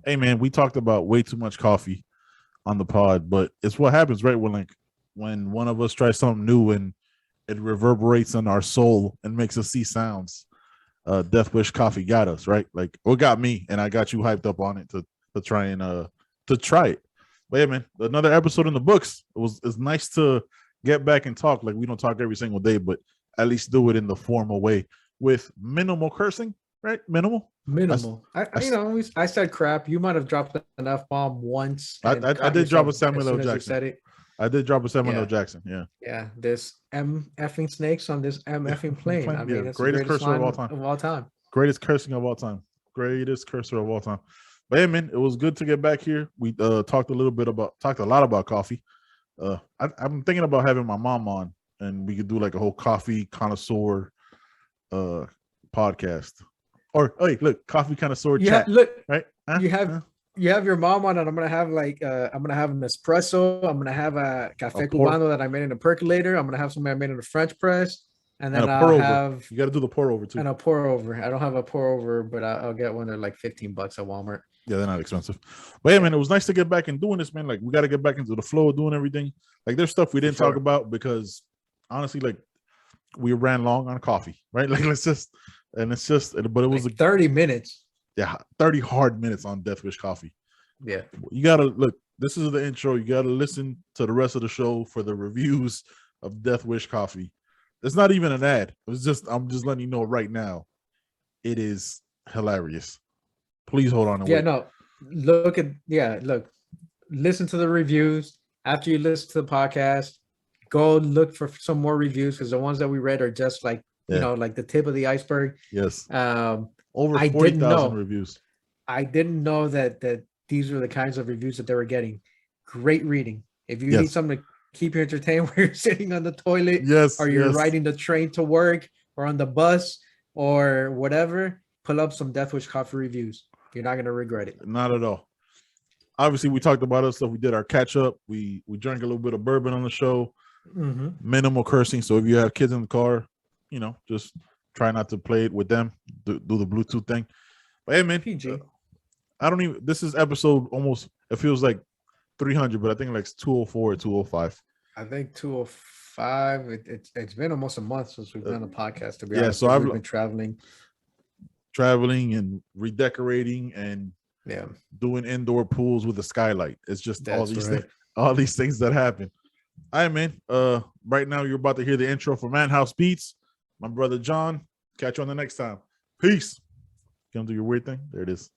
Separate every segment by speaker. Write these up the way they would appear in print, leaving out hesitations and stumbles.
Speaker 1: Hey man, we talked about way too much coffee on the pod, but it's what happens, right? When one of us tries something new and it reverberates in our soul and makes us see sounds. Death Wish Coffee got us, right? Like, what got me, and I got you hyped up on it to try it. But yeah, man, another episode in the books. It's nice to get back and talk. Like, we don't talk every single day, but at least do it in the formal way with minimal cursing, right? Minimal.
Speaker 2: I said crap. You might have dropped an F bomb once.
Speaker 1: I did drop a Samuel L. Jackson.
Speaker 2: Said it.
Speaker 1: I did drop a Samuel L. Jackson. Yeah.
Speaker 2: Yeah. There's M effing snakes on this M effing plane. I mean, it's
Speaker 1: greatest cursor of all time. Greatest cursing of all time. Greatest cursor of all time. But yeah, man, it was good to get back here. We talked a lot about coffee. I'm thinking about having my mom on, and we could do like a whole coffee connoisseur podcast. Or hey, look, coffee connoisseur chat.
Speaker 2: Look,
Speaker 1: right?
Speaker 2: You have your mom on, and I'm gonna have an espresso. I'm gonna have a cafe cubano that I made in a percolator. I'm gonna have something I made in a French press, and then I'll have.
Speaker 1: You got to do the pour over too.
Speaker 2: And a pour over. I don't have a pour over, but I'll get one. They're like $15 at Walmart.
Speaker 1: Yeah, they're not expensive. But yeah, man, it was nice to get back and doing this, man. Like, we got to get back into the flow of doing everything. Like, there's stuff we didn't talk about because honestly, like, we ran long on coffee, right? Like, but it was like
Speaker 2: 30 minutes.
Speaker 1: Yeah, 30 hard minutes on Death Wish Coffee.
Speaker 2: Yeah.
Speaker 1: You got to look, this is the intro. You got to listen to the rest of the show for the reviews of Death Wish Coffee. It's not even an ad. I'm just letting you know right now. It is hilarious. Please hold on.
Speaker 2: Look, listen to the reviews. After you listen to the podcast, go look for some more reviews because the ones that we read are just like, like the tip of the iceberg.
Speaker 1: Yes. Over 40,000 reviews.
Speaker 2: I didn't know that these were the kinds of reviews that they were getting. Great reading. If you need something to keep you entertained while you're sitting on the toilet, or you're riding the train to work or on the bus or whatever, pull up some Death Wish Coffee reviews. You're not going to regret it.
Speaker 1: Not at all. Obviously, we talked about other stuff. We did our catch up. We drank a little bit of bourbon on the show.
Speaker 2: Mm-hmm.
Speaker 1: Minimal cursing. So if you have kids in the car, just try not to play it with them. Do the Bluetooth thing. But hey, man,
Speaker 2: PG.
Speaker 1: This is episode almost, it feels like 300, but I think like 204 or 205.
Speaker 2: I think 205. It's been almost a month since we've done a podcast, to be honest.
Speaker 1: So
Speaker 2: I've been
Speaker 1: traveling and redecorating and doing indoor pools with a skylight. It's just all these things that happen. All right, man. Right now you're about to hear the intro for Man House Beats. My brother John. Catch you on the next time. Peace. Gonna do your weird thing. There it is.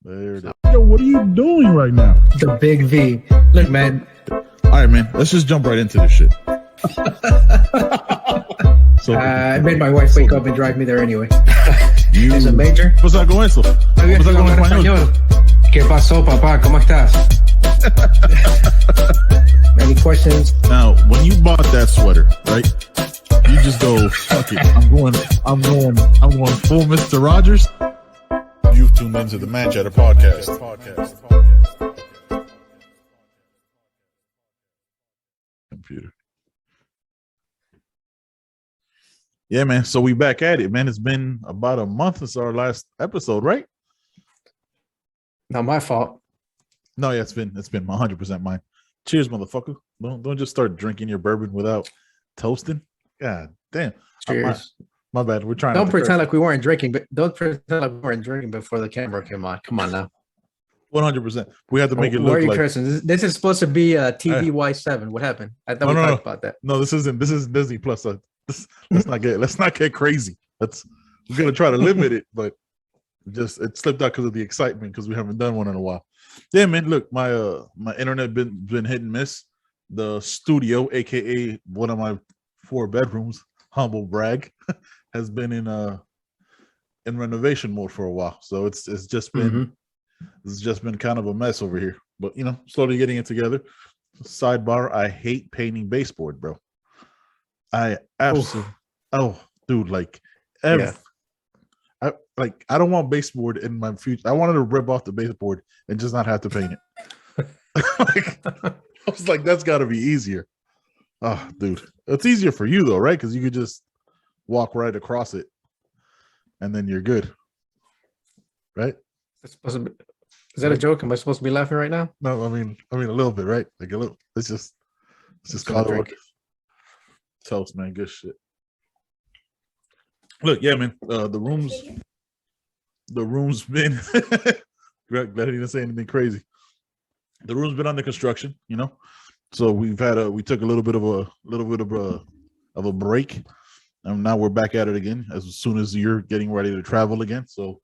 Speaker 1: Yo, what are you doing right now?
Speaker 2: The big V. Look, man.
Speaker 1: All right, man. Let's just jump right into this shit.
Speaker 2: I made my wife wake up and drive me there anyway. ¿Es el major?
Speaker 1: Pues con eso. Pues con español.
Speaker 2: ¿Qué pasó, papá? ¿Cómo estás? Any questions?
Speaker 1: Now, when you bought that sweater, right? You just go, fuck it. I'm going full Mr. Rogers. You've tuned into the Man Chatter Podcast. Computer. Yeah, man. So we back at it, man. It's been about a month since our last episode, right?
Speaker 2: Not my fault.
Speaker 1: No, yeah, it's been 100% mine. Cheers, motherfucker. Don't just start drinking your bourbon without toasting. God damn.
Speaker 2: Cheers.
Speaker 1: My bad. We're trying.
Speaker 2: Don't pretend like we weren't drinking, but don't pretend like we weren't drinking before the camera came on. Come on now.
Speaker 1: 100%. We have to make it look
Speaker 2: like. Why are you
Speaker 1: like
Speaker 2: cursing? This is supposed to be a TVY7. What happened? I thought we talked about that.
Speaker 1: No, this isn't. This is Disney Plus. Let's not get crazy. We're gonna try to limit it, but it slipped out because of the excitement because we haven't done one in a while. Yeah, man. Look, my internet been hit and miss. The studio, aka one of my 4 bedrooms, humble brag, has been in renovation mode for a while. So it's just been kind of a mess over here. But slowly getting it together. Sidebar: I hate painting baseboard, bro. I absolutely dude, like I don't want baseboard in my future. I wanted to rip off the baseboard and just not have to paint it. I was like, that's got to be easier. Oh, dude, it's easier for you though, right? Because you could just walk right across it, and then you're good, right?
Speaker 2: It's Is that a joke? Am I supposed to be laughing right now?
Speaker 1: No, I mean a little bit, right? Like a little. Let's just call it what. Toast, man. Good shit. Look, yeah, man. The room's been. Glad he didn't say anything crazy. The room's been under construction, you know. So we took a little bit of a break, and now we're back at it again. As soon as you're getting ready to travel again, so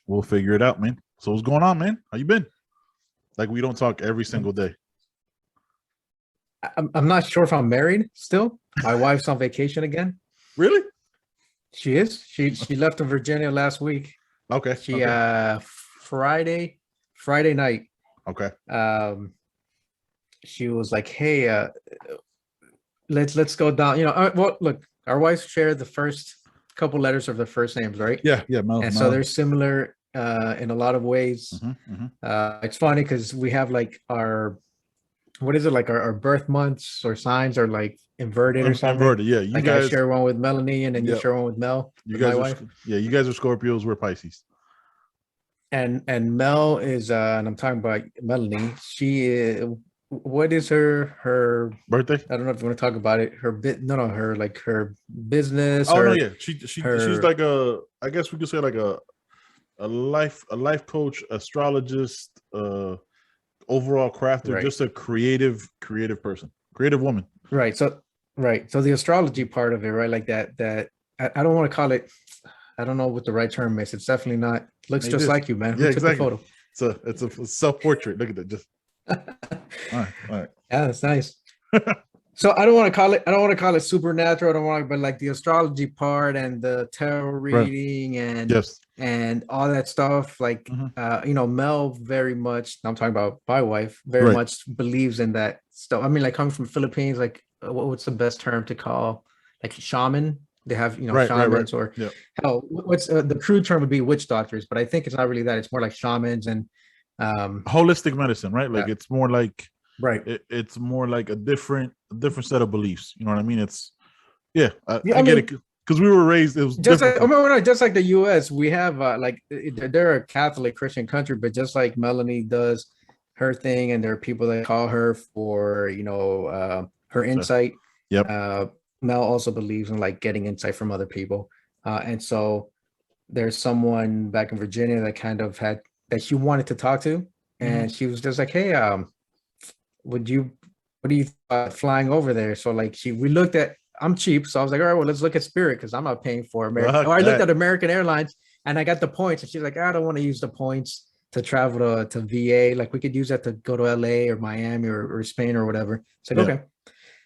Speaker 1: we'll figure it out, man. So what's going on, man? How you been? Like, we don't talk every single day.
Speaker 2: I'm not sure if I'm married still. My wife's on vacation again.
Speaker 1: Really?
Speaker 2: She is. She left to Virginia last week.
Speaker 1: Okay.
Speaker 2: She Friday night.
Speaker 1: Okay.
Speaker 2: She was like, "Hey, let's go down." You know, well, look, our wives share the first couple letters of their first names, right?
Speaker 1: Yeah.
Speaker 2: So they're similar in a lot of ways. It's funny because we have like our birth months or signs are like inverted or something.
Speaker 1: Inverted, yeah.
Speaker 2: You guys, I share one with Melanie, and then you share one with Mel.
Speaker 1: You guys, you guys are Scorpios. We're Pisces.
Speaker 2: And Mel is, and I'm talking about Melanie. She, what is her
Speaker 1: birthday?
Speaker 2: I don't know if you want to talk about it. Her business.
Speaker 1: Oh no, yeah. She's like I guess we could say like a life coach, astrologist, overall crafter, right. Just a creative person, creative woman.
Speaker 2: Right. So the astrology part of it, right? Like that I don't want to call it, I don't know what the right term is. It's definitely not. Looks just like you, man.
Speaker 1: Yeah,
Speaker 2: Who took
Speaker 1: exactly.
Speaker 2: the photo?
Speaker 1: It's a self-portrait. Look at that. Just all right.
Speaker 2: Yeah, that's nice. So I don't want to call it supernatural. But like the astrology part and the tarot reading and all that stuff. Like you know, Mel very much. I'm talking about my wife. Very much believes in that stuff. I mean, like coming from Philippines, like what's the best term to call? Like shaman. They have, you know, shamans or hell, what's the crude term would be witch doctors, but I think it's not really that. It's more like shamans and
Speaker 1: holistic medicine, right? Like it's more like it's more like a different set of beliefs. You know what I mean? It's I get it because we were raised. It was
Speaker 2: just like, just like the U.S. We have like they're a Catholic Christian country, but just like Melanie does her thing, and there are people that call her for her insight. Mel also believes in like getting insight from other people. And so there's someone back in Virginia that kind of had that she wanted to talk to. And she was just like, "Hey, what do you flying over there?" So like we looked at, I'm cheap. So I was like, all right, well, let's look at Spirit because I'm not paying for American. I looked at American Airlines and I got the points. And she's like, I don't want to use the points to travel to VA. Like we could use that to go to LA or Miami or Spain or whatever. It's like, okay.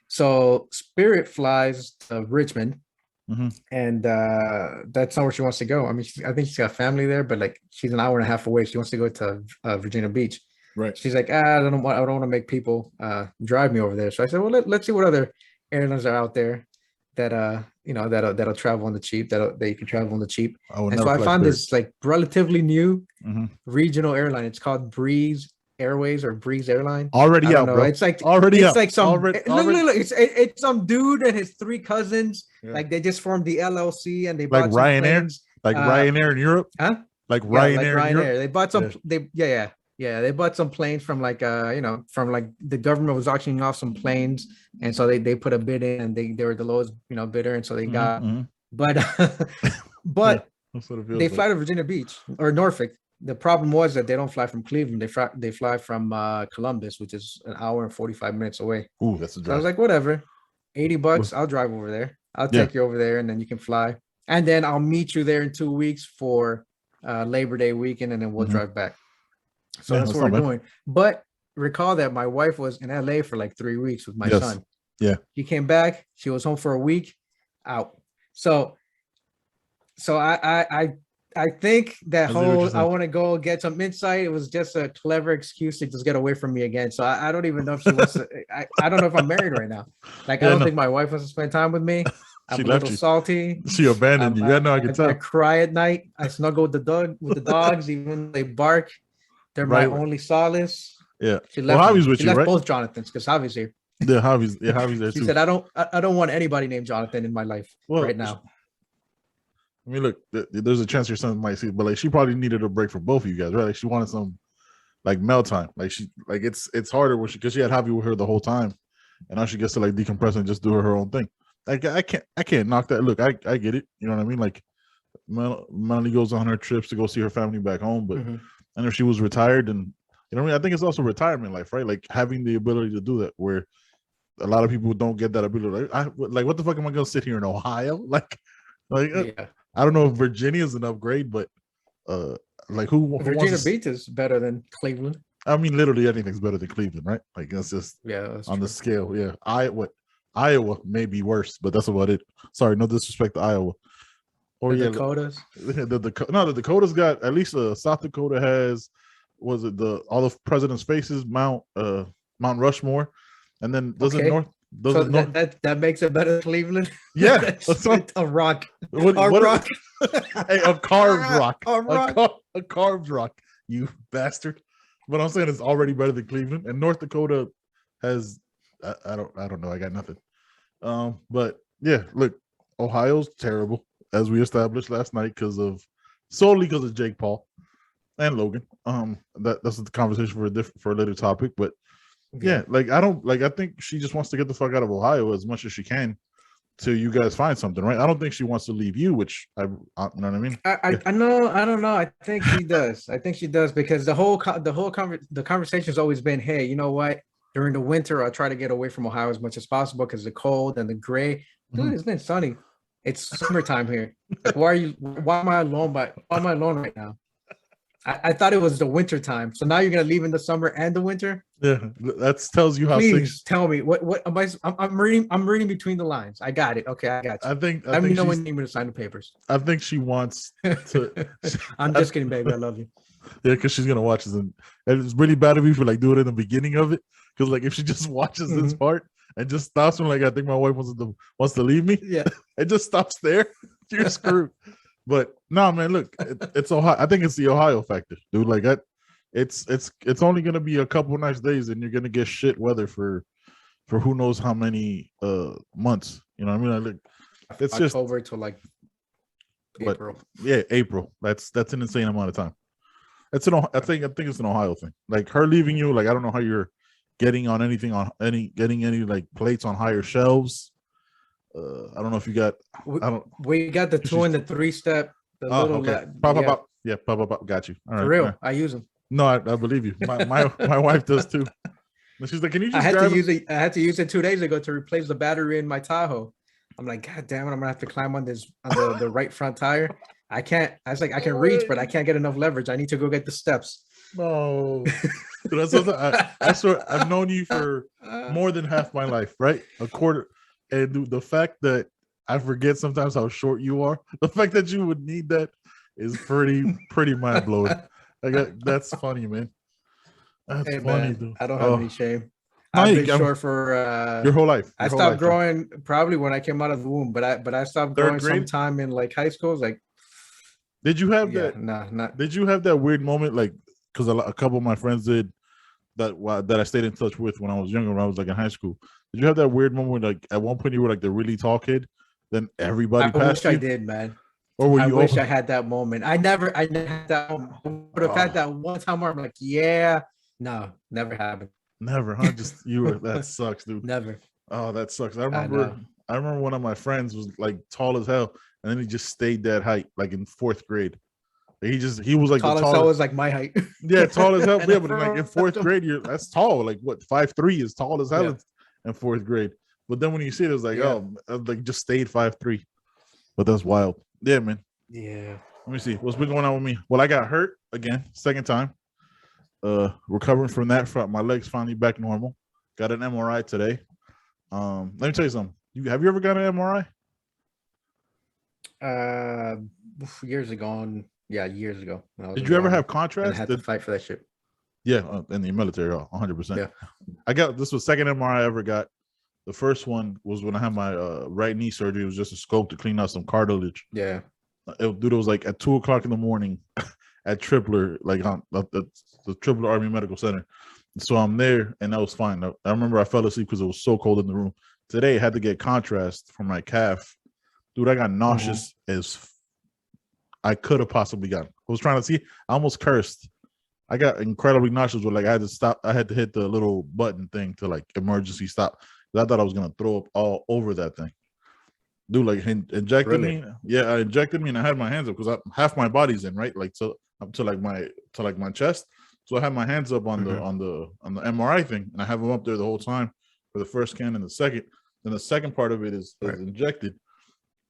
Speaker 2: So Spirit flies to Richmond, and that's not where she wants to go. I mean, I think she's got family there, but like she's an hour and a half away. She wants to go to Virginia Beach.
Speaker 1: Right.
Speaker 2: She's like, I don't want to make people drive me over there. So I said, well, let's see what other airlines are out there that that'll travel on the cheap. That you can travel on the cheap. And so I found this like relatively new regional airline. It's called Breeze Airways or Breeze Airline.
Speaker 1: Already out, bro.
Speaker 2: It's like some look, it's some dude and his three cousins. Like they just formed the LLC and they bought some planes.
Speaker 1: Like Ryanair in Europe.
Speaker 2: Huh?
Speaker 1: Like Ryanair. In Europe?
Speaker 2: They bought some. They bought some planes from like from like the government was auctioning off some planes, and so they put a bid in and they were the lowest bidder, and so they got. But they fly to Virginia Beach or Norfolk. The problem was that they don't fly from Cleveland. They fly from Columbus, which is an hour and 45 minutes away.
Speaker 1: Ooh, that's a drive.
Speaker 2: So I was like, whatever, $80. I'll drive over there. I'll take you over there, and then you can fly. And then I'll meet you there in 2 weeks for Labor Day weekend, and then we'll drive back. So that's what we're doing. But recall that my wife was in LA for like 3 weeks with my son.
Speaker 1: Yeah.
Speaker 2: She came back. She was home for a week. Out. So I think that I want to go get some insight. It was just a clever excuse to just get away from me again. So I don't even know if she wants to. I don't know if I'm married right now. Like I don't think my wife wants to spend time with me. I'm a little salty.
Speaker 1: She abandoned you. I can tell.
Speaker 2: I cry at night. I snuggle with the dogs, even when they bark. They're my only solace.
Speaker 1: Yeah.
Speaker 2: She left both Jonathans because Javi's here.
Speaker 1: Yeah, Javi's there too.
Speaker 2: She said, I don't want anybody named Jonathan in my life right now.
Speaker 1: I mean, look, there's a chance your son might see, but like she probably needed a break from both of you guys, right? Like she wanted some like mail time. Like it's harder when because she had Javi with her the whole time, and now she gets to like decompress and just do her own thing. Like I can't knock that. Look, I get it. You know what I mean? Like Melanie goes on her trips to go see her family back home, but and if she was retired, and you know what I mean, I think it's also retirement life, right? Like having the ability to do that, where a lot of people don't get that ability. Like what the fuck am I gonna sit here in Ohio? Yeah. I don't know if Virginia is an upgrade, but like who
Speaker 2: Virginia Beach is better than Cleveland.
Speaker 1: I mean, literally anything's better than Cleveland, right? Like that's just on the scale. Yeah, Iowa may be worse, but that's about it. Sorry, no disrespect to Iowa.
Speaker 2: Or the Dakotas.
Speaker 1: The Dakotas got at least South Dakota has all of President's Faces, Mount Rushmore, and then North.
Speaker 2: That makes it better than Cleveland.
Speaker 1: Yeah,
Speaker 2: a rock.
Speaker 1: Rock. Hey, a carved rock. A carved rock. You bastard. But I'm saying it's already better than Cleveland, and North Dakota has. I don't know. I got nothing. But yeah, look, Ohio's terrible, as we established last night, solely because of Jake Paul and Logan. That's the conversation for a later topic, but. Yeah, like I think she just wants to get the fuck out of Ohio as much as she can till you guys find something, right? I don't think she wants to leave you, which you know what I mean?
Speaker 2: I know, I don't know. I think she does. I think she does because the conversation has always been, hey, you know what? During the winter, I try to get away from Ohio as much as possible because the cold and the gray. Dude, it's been sunny. It's summertime here. Like, why am I alone right now? I thought it was the winter time. So now you're gonna leave in the summer and the winter?
Speaker 1: Yeah, that tells you how.
Speaker 2: Please tell me what am I? I'm reading between the lines. I got it. Okay, I got you. Let me know when you need me to sign the papers.
Speaker 1: I think she wants to.
Speaker 2: I'm just kidding, baby. I love you.
Speaker 1: Yeah, because she's gonna watch this, and it's really bad of me for like doing it in the beginning of it. Because like if she just watches this part and just stops when like I think my wife wants to leave me, it just stops there. You're screwed. But no, man, look, it's Ohio. I think it's the Ohio factor, dude. Like it's only gonna be a couple nice days, and you're gonna get shit weather for who knows how many months. You know what I mean? Like, it's
Speaker 2: October to like April.
Speaker 1: Yeah, April. That's an insane amount of time. I think it's an Ohio thing. Like her leaving you. Like I don't know how you're getting any like plates on higher shelves. I don't know if you got.
Speaker 2: We got the 2 and the 3 step. The little
Speaker 1: okay. Pop. Got you. All right.
Speaker 2: For real, I use them.
Speaker 1: No, I believe you. My wife does too. And she's like, "Can you just?"
Speaker 2: I had to use it 2 days ago to replace the battery in my Tahoe. I'm like, God damn it! I'm gonna have to climb on the right front tire. I can't. I was like, I can reach, but I can't get enough leverage. I need to go get the steps.
Speaker 1: No, I swear I've known you for more than half my life, right? A quarter. And the fact that I forget sometimes how short you are, the fact that you would need that is pretty mind blowing. That's funny, man. That's funny,
Speaker 2: man, dude. I don't have any shame. I've been short for
Speaker 1: your whole life.
Speaker 2: I stopped growing probably when I came out of the womb, but I stopped growing sometime in like high school. Like,
Speaker 1: did you have that?
Speaker 2: Not.
Speaker 1: Did you have that weird moment, like, because a couple of my friends did that I stayed in touch with when I was younger, when I was like in high school. Did you have that weird moment, like at one point you were like the really tall kid, then everybody passed you?
Speaker 2: I wish I did, man.
Speaker 1: Or were you?
Speaker 2: I wish I had that moment. I never had that moment. But I've had that one time where I'm like, yeah, no, never happened.
Speaker 1: Never, huh? Just you were. That sucks, dude.
Speaker 2: Never.
Speaker 1: Oh, that sucks. I remember one of my friends was like tall as hell, and then he just stayed that height, like in 4th grade. He was like
Speaker 2: tall
Speaker 1: the tallest.
Speaker 2: As hell was like my height.
Speaker 1: Yeah, tall as hell. Yeah, but like in 4th grade, that's tall. Like what? 5'3" is tall as hell in 4th grade. But then when you see it, it's like, oh, like just stayed 5'3". But that's wild. Yeah, man.
Speaker 2: Yeah.
Speaker 1: Let me see what's been going on with me. Well, I got hurt again, 2nd time. Recovering from that. My legs finally back normal. Got an MRI today. Let me tell you something. Have you ever got an MRI?
Speaker 2: Years ago. Years ago.
Speaker 1: Did you ever have contrast?
Speaker 2: I had to fight for that shit.
Speaker 1: Yeah, in the military, 100%.
Speaker 2: Yeah.
Speaker 1: This was 2nd MRI I ever got. The first one was when I had my right knee surgery. It was just a scope to clean out some cartilage.
Speaker 2: Yeah.
Speaker 1: It was like at 2:00 in the morning at Tripler, like on the Tripler Army Medical Center. So I'm there, and that was fine. I remember I fell asleep because it was so cold in the room. Today I had to get contrast for my calf. Dude, I got nauseous as I could have possibly gotten. I was trying to see. I almost cursed. I got incredibly nauseous with like I had to stop. I had to hit the little button thing to like emergency stop. I thought I was gonna throw up all over that thing. Dude, like injected me. Yeah, I injected me and I had my hands up because half my body's in, right? Like up to like my chest. So I had my hands up on the MRI thing, and I have them up there the whole time for the first scan and the second. Then the second part of it is injected.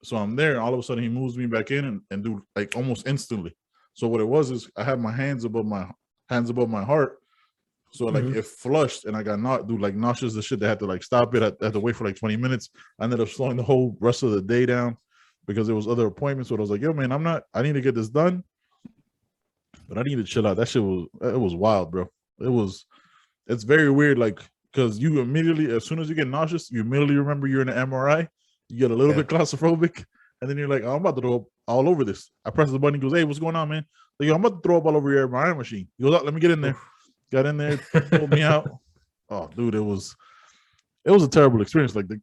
Speaker 1: So I'm there, and all of a sudden he moves me back in and do like almost instantly. So what it was is I had my hands above my heart. So like it flushed and I got nauseous as shit. They had to like stop it. I had to wait for like 20 minutes. I ended up slowing the whole rest of the day down because there was other appointments. So I was like, yo, man, I need to get this done. But I need to chill out. That shit was wild, bro. It's very weird, like, because you immediately, as soon as you get nauseous, you immediately remember you're in an MRI. You get a little bit claustrophobic, and then you're like, oh, I'm about to throw up all over this. I press the button. He goes, hey, what's going on, man? Like, yo, I'm about to throw up all over your MRI machine. He goes, oh, let me get in there. Got in there, pulled me out. Oh, dude, it was a terrible experience. Like the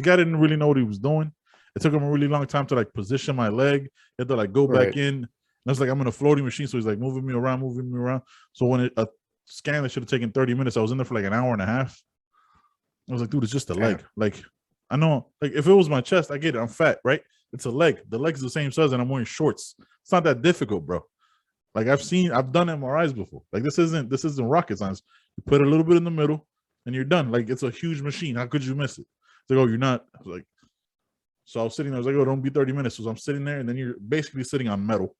Speaker 1: guy didn't really know what he was doing. It took him a really long time to like position my leg. He had to like go back in. And it's like I'm in a floating machine, so he's like moving me around. So when a scan that should have taken 30 minutes, I was in there for like an hour and a half. I was like, dude, it's just a leg. Like, I know, like if it was my chest, I get it. I'm fat, right? It's a leg. The leg's the same size, and I'm wearing shorts. It's not that difficult, bro. Like I've done MRIs before. Like this isn't rocket science. You put a little bit in the middle, and you're done. Like it's a huge machine. How could you miss it? It's like, oh, you're not. I was like, so I was sitting there. I was like, oh, don't be 30 minutes. So I'm sitting there, and then you're basically sitting on metal,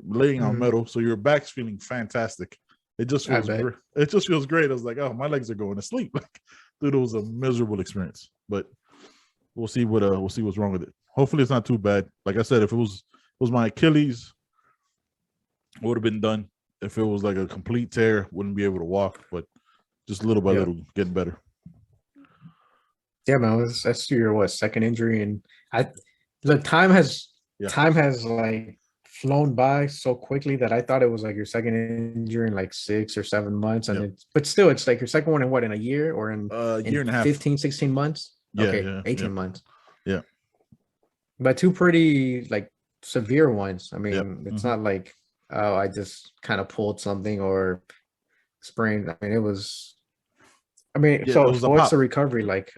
Speaker 1: laying on metal. So your back's feeling fantastic. It just feels great. It just feels great. I was like, oh, my legs are going to sleep. Like, dude, it was a miserable experience. But we'll see what's wrong with it. Hopefully, it's not too bad. Like I said, if it was my Achilles, it would have been done. If it was like a complete tear, wouldn't be able to walk. But just little by little, getting better.
Speaker 2: Yeah, man, that's your second injury, and time has like flown by so quickly that I thought it was like your second injury in like 6 or 7 months, and but still, it's like your second one in a year or in
Speaker 1: year and a half,
Speaker 2: 15, 16 months.
Speaker 1: Yeah,
Speaker 2: okay, 18 months.
Speaker 1: Yeah,
Speaker 2: but two pretty like severe ones. I mean, it's not like, oh, I just kind of pulled something or sprained. I mean, it was. I mean, so what's the recovery like?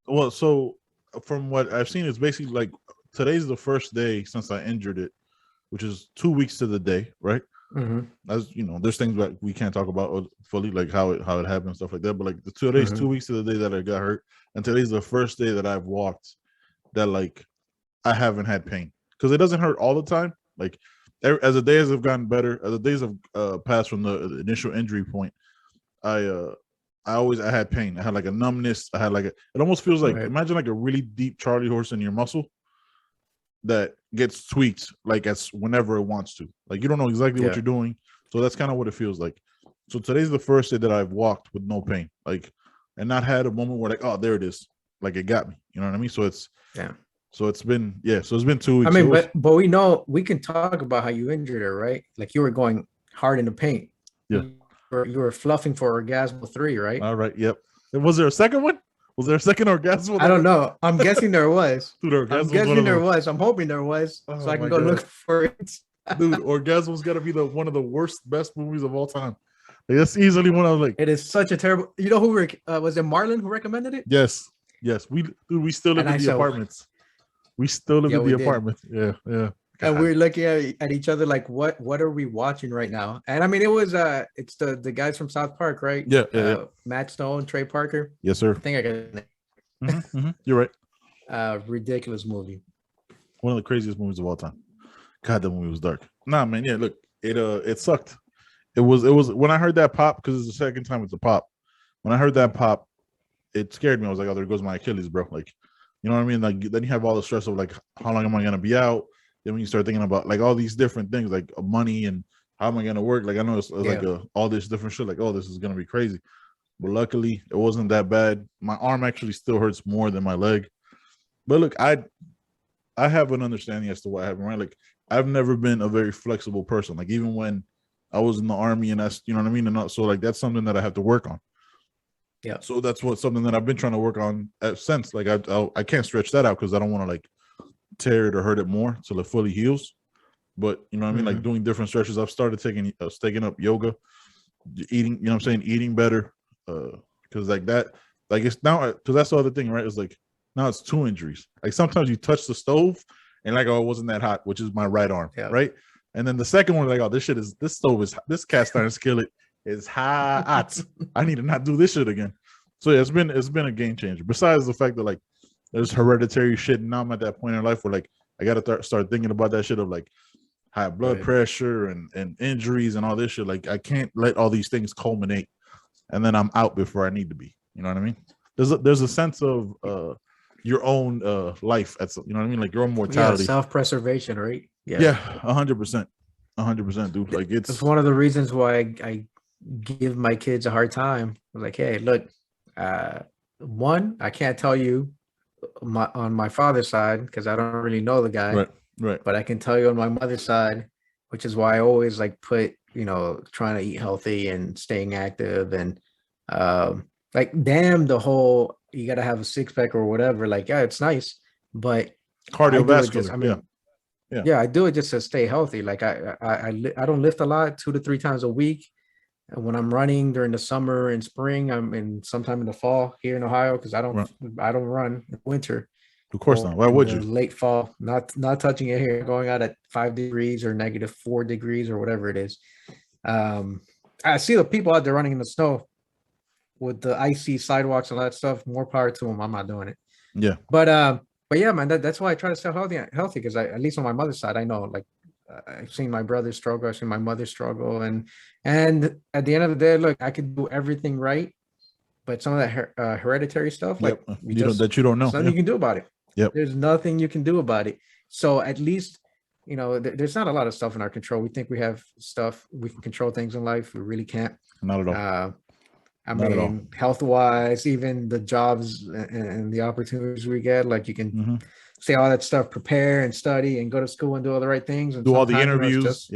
Speaker 1: Well, so from what I've seen, it's basically like today's the first day since I injured it, which is 2 weeks to the day, right? As you know, there's things that we can't talk about fully, like how it happened and stuff like that. But like the 2 days, 2 weeks to the day that I got hurt, and today's the first day that I've walked that like I haven't had pain, because it doesn't hurt all the time. Like as the days have gotten better, as the days have passed from the initial injury point, I had pain. I had like a numbness. I had like it almost feels like, imagine like a really deep Charlie horse in your muscle that gets tweaked like as whenever it wants to. Like you don't know exactly what you're doing. So that's kind of what it feels like. So today's the first day that I've walked with no pain, like, and not had a moment where like, oh, there it is. Like it got me. You know what I mean? So it's So it's been 2 weeks.
Speaker 2: I mean, but we know, we can talk about how you injured her, right? Like you were going hard in the paint.
Speaker 1: Yeah.
Speaker 2: You were fluffing for Orgasmo 3, right?
Speaker 1: All right. Yep. And was there a second one? Was there a second Orgasmo?
Speaker 2: I don't know. I'm guessing there was.
Speaker 1: Dude,
Speaker 2: I'm guessing there was. I'm hoping there was, so I can go look for it.
Speaker 1: Dude, Orgasmo's got to be one of the best movies of all time. Like, that's easily one I was like.
Speaker 2: It is such a terrible. You know who was it? Marlon who recommended it?
Speaker 1: Yes. We still live in the apartments. We still live in the apartments. Yeah. God.
Speaker 2: And we're looking at each other like, what are we watching right now? And I mean, it was it's the guys from South Park, right?
Speaker 1: Yeah.
Speaker 2: Matt Stone, Trey Parker.
Speaker 1: Yes, sir.
Speaker 2: I think I got
Speaker 1: You're right.
Speaker 2: Ridiculous movie.
Speaker 1: One of the craziest movies of all time. God, that movie was dark. Nah, man. Yeah, look, it sucked. It was when I heard that pop, because it's the second time it's a pop. When I heard that pop, it scared me. I was like, oh, there goes my Achilles, bro. Like, you know what I mean? Like, then you have all the stress of like, how long am I gonna be out? Then when you start thinking about like all these different things, like money and how am I gonna work? Like I know it's like all this different shit. Like, oh, this is gonna be crazy. But luckily, it wasn't that bad. My arm actually still hurts more than my leg. But look, I have an understanding as to what happened. Right? Like I've never been a very flexible person. Like even when I was in the army, and that's, you know what I mean. And so like that's something that I have to work on.
Speaker 2: Yeah.
Speaker 1: So that's something that I've been trying to work on since. Like I can't stretch that out because I don't want to like tear it or hurt it more till it fully heals. but you know what I mean, like doing different stretches. I've started taking up yoga, eating, you know what I'm saying, eating better, because like that, like it's now, because that's the other thing, right? It's like now it's 2 injuries. Like sometimes you touch the stove and like, oh, it wasn't that hot, which is my right arm, right? And then the second one, like, oh, this this cast iron skillet is hot. I need to not do this shit again. So yeah, it's been a game changer. Besides the fact that like there's hereditary shit, and now I'm at that point in life where like I gotta start thinking about that shit of like high blood pressure and injuries and all this shit. Like I can't let all these things culminate and then I'm out before I need to be. You know what I mean? There's a sense of your own life. You know what I mean? Like your own mortality.
Speaker 2: Yeah, self-preservation, right?
Speaker 1: Yeah, 100%. 100%, dude. Like it's
Speaker 2: one of the reasons why I give my kids a hard time. I'm like, hey, look, one, I can't tell you on my father's side because I don't really know the guy.
Speaker 1: Right.
Speaker 2: But I can tell you on my mother's side, which is why I always like put, you know, trying to eat healthy and staying active and like, damn, the whole you got to have a 6-pack or whatever. Like, yeah, it's nice, but
Speaker 1: cardiovascular.
Speaker 2: I do it just to stay healthy. Like I don't lift a lot, 2 to 3 times a week. And when I'm running during the summer and spring, I'm in sometime in the fall here in Ohio because I don't run in winter.
Speaker 1: Of course not. Why would you?
Speaker 2: Late fall, not touching it here, going out at 5 degrees or -4 degrees or whatever it is. I see the people out there running in the snow with the icy sidewalks and all that stuff. More power to them. I'm not doing it.
Speaker 1: Yeah.
Speaker 2: But yeah, man, that's why I try to stay healthy because at least on my mother's side, I know like I've seen my brother struggle, I've seen my mother struggle, and at the end of the day, look, I could do everything right, but some of that hereditary stuff, like
Speaker 1: you don't know,
Speaker 2: there's nothing you can do about it.
Speaker 1: Yep.
Speaker 2: There's nothing you can do about it. So at least, you know, there's not a lot of stuff in our control. We think we have stuff, we can control things in life. We really can't.
Speaker 1: Not at all.
Speaker 2: I mean, health-wise, even the jobs and the opportunities we get, like you can say all that stuff, prepare and study and go to school and do all the right things and
Speaker 1: do all the interviews.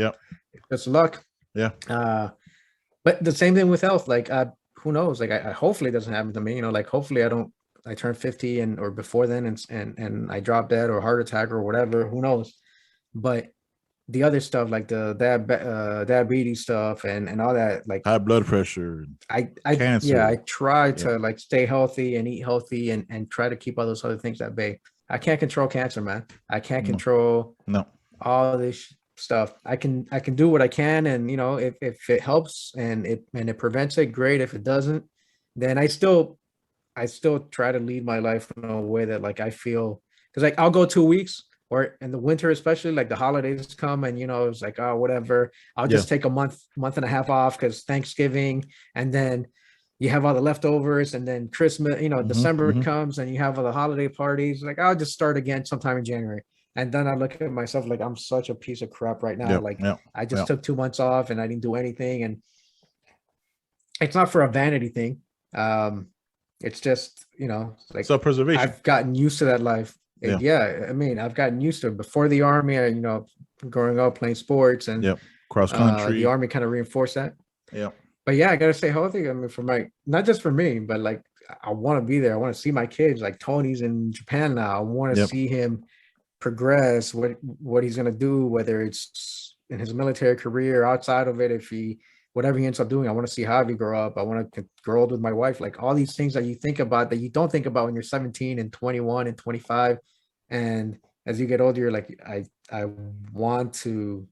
Speaker 2: Just luck.
Speaker 1: Yeah.
Speaker 2: But the same thing with health. Like, who knows? Like, I hopefully it doesn't happen to me. You know, like hopefully I turn 50 or before then and I drop dead or heart attack or whatever. Who knows? But the other stuff like the diabetes stuff and all that, like
Speaker 1: high blood pressure, cancer.
Speaker 2: I try to like stay healthy and eat healthy and try to keep all those other things at bay. I can't control cancer, man. I can't control all this stuff. I can do what I can, and you know, if it helps and it prevents it, great. If it doesn't, then I still try to lead my life in a way that like I feel, because like I'll go 2 weeks, or in the winter especially, like the holidays come and you know it's like, oh whatever, I'll just take a month and a half off because Thanksgiving, and then you have all the leftovers, and then Christmas, you know, December comes and you have all the holiday parties. Like I'll just start again sometime in January. And then I look at myself like I'm such a piece of crap right now. I just took 2 months off and I didn't do anything. And it's not for a vanity thing. It's just, you know, like
Speaker 1: self-preservation.
Speaker 2: I've gotten used to that life. I mean, I've gotten used to it. Before the Army, you know, growing up playing sports and
Speaker 1: cross country,
Speaker 2: the Army kind of reinforced that.
Speaker 1: Yeah.
Speaker 2: But yeah, I gotta stay healthy. I mean, not just for me, but like I want to be there. I want to see my kids. Like Tony's in Japan now. I want to see him progress. What he's gonna do, whether it's in his military career, outside of it, whatever he ends up doing. I want to see Javi grow up. I want to grow old with my wife. Like all these things that you think about that you don't think about when you're 17 and 21 and 25. And as you get older, you're like, I want to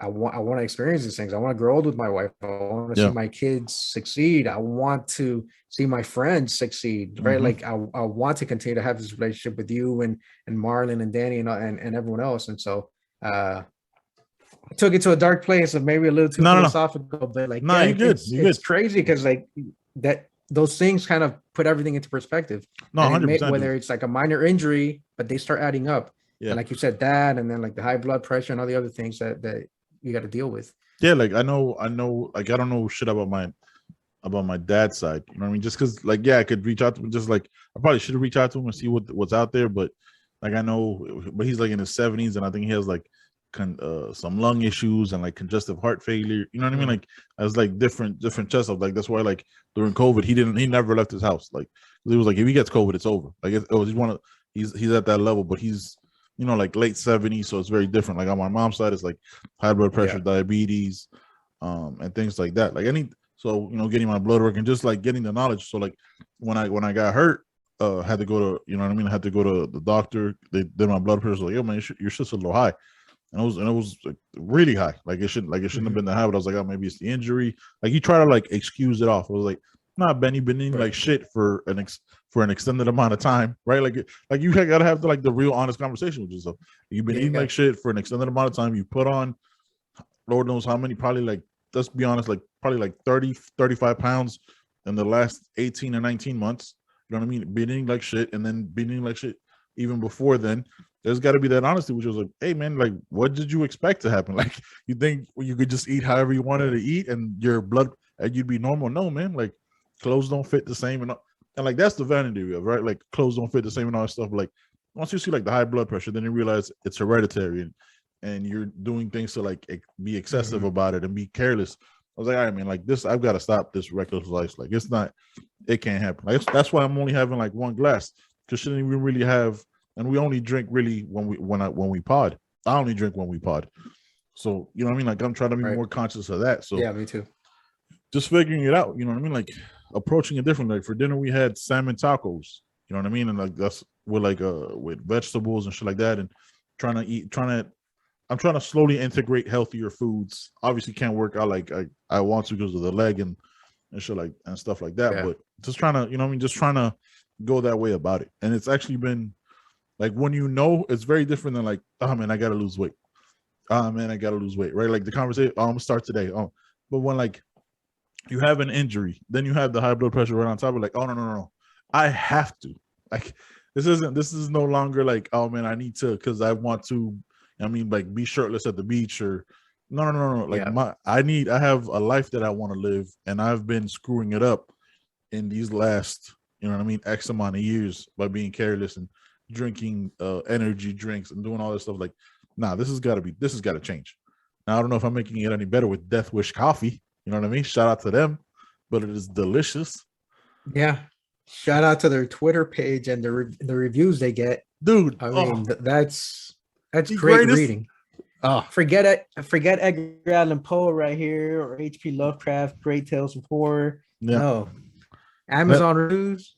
Speaker 2: experience these things. I want to grow old with my wife. I want to see my kids succeed. I want to see my friends succeed, right? Like I want to continue to have this relationship with you and Marlon and Danny and everyone else. And so I took it to a dark place of maybe a little too philosophical, but like, it's crazy because like those things kind of put everything into perspective.
Speaker 1: No, 100%.
Speaker 2: Whether it's like a minor injury, but they start adding up. Yeah. And like you said, that, and then like the high blood pressure and all the other things that you got to deal with.
Speaker 1: Yeah, like I know, like I don't know shit about my dad's side. You know what I mean? Just because, like, I could reach out to him. Just like I probably should reach out to him and see what's out there. But like I know, but he's like in his 70s, and I think he has like some lung issues and like congestive heart failure. You know what I mean? Like I was like different chest up. Like that's why like during COVID he never left his house. Like he was like, if he gets COVID, it's over. Like he's at that level, but he's like late 70s, so it's very different. Like on my mom's side, it's like high blood pressure, diabetes, and things like that. Like getting my blood work and just like getting the knowledge. So like when I got hurt, had to go to, I had to go to the doctor. They did my blood pressure. Like, yo, man, your shit's a little high. And it was like really high. Like it shouldn't have been that high, but I was like, oh, maybe it's the injury. Like he tried to like excuse it off. I was like, nah, Ben, you've been eating like shit for an extended amount of time, right? Like you gotta have the real honest conversation with yourself. You've been eating like shit for an extended amount of time. You put on Lord knows how many, probably like, let's be honest, like probably like 30, 35 pounds in the last 18 or 19 months. You know what I mean? Been eating like shit, and then been eating like shit even before then. There's got to be that honesty, which was like, hey man, like what did you expect to happen? Like you think you could just eat however you wanted to eat and your blood and you'd be normal? No, man. Like clothes don't fit the same, and like that's the vanity of, right? Like clothes don't fit the same and all that stuff. Like once you see like the high blood pressure, then you realize it's hereditary, and you're doing things to like be excessive about it and be careless. I was like, all right, man, like this, I've got to stop this reckless life. Like it can't happen. Like, that's why I'm only having like one glass, because shouldn't even really have. And we only drink really when we pod. I only drink when we pod. So, you know what I mean? Like I'm trying to be more conscious of that. So
Speaker 2: yeah, me too.
Speaker 1: Just figuring it out, you know what I mean? Like approaching it differently. Like for dinner we had salmon tacos, you know what I mean? And like that's with vegetables and shit like that, and I'm trying to slowly integrate healthier foods. Obviously can't work out like I want to because of the leg and shit like and stuff like that. Yeah. But just trying to, you know what I mean, just trying to go that way about it. And it's actually been like when it's very different than like, oh man, I gotta lose weight. Oh man, I gotta lose weight, right? Like the conversation, I'm gonna start today. But when like you have an injury, then you have the high blood pressure right on top of like, oh no. I have to. Like this is no longer like, oh man, I need to because I want to, I mean, like be shirtless at the beach or no. Like I have a life that I want to live, and I've been screwing it up in these last, you know what I mean, X amount of years by being careless and drinking energy drinks and doing all this stuff. Like, nah, this has got to change. Now I don't know if I'm making it any better with Death Wish coffee. You know what I mean? Shout out to them, but it is delicious.
Speaker 2: Yeah. Shout out to their Twitter page and the reviews they get.
Speaker 1: Dude,
Speaker 2: I mean, that's great reading. Oh, forget it. Forget Edgar Allan Poe right here or H.P. Lovecraft, Great Tales of Horror. Yeah. No. Amazon reviews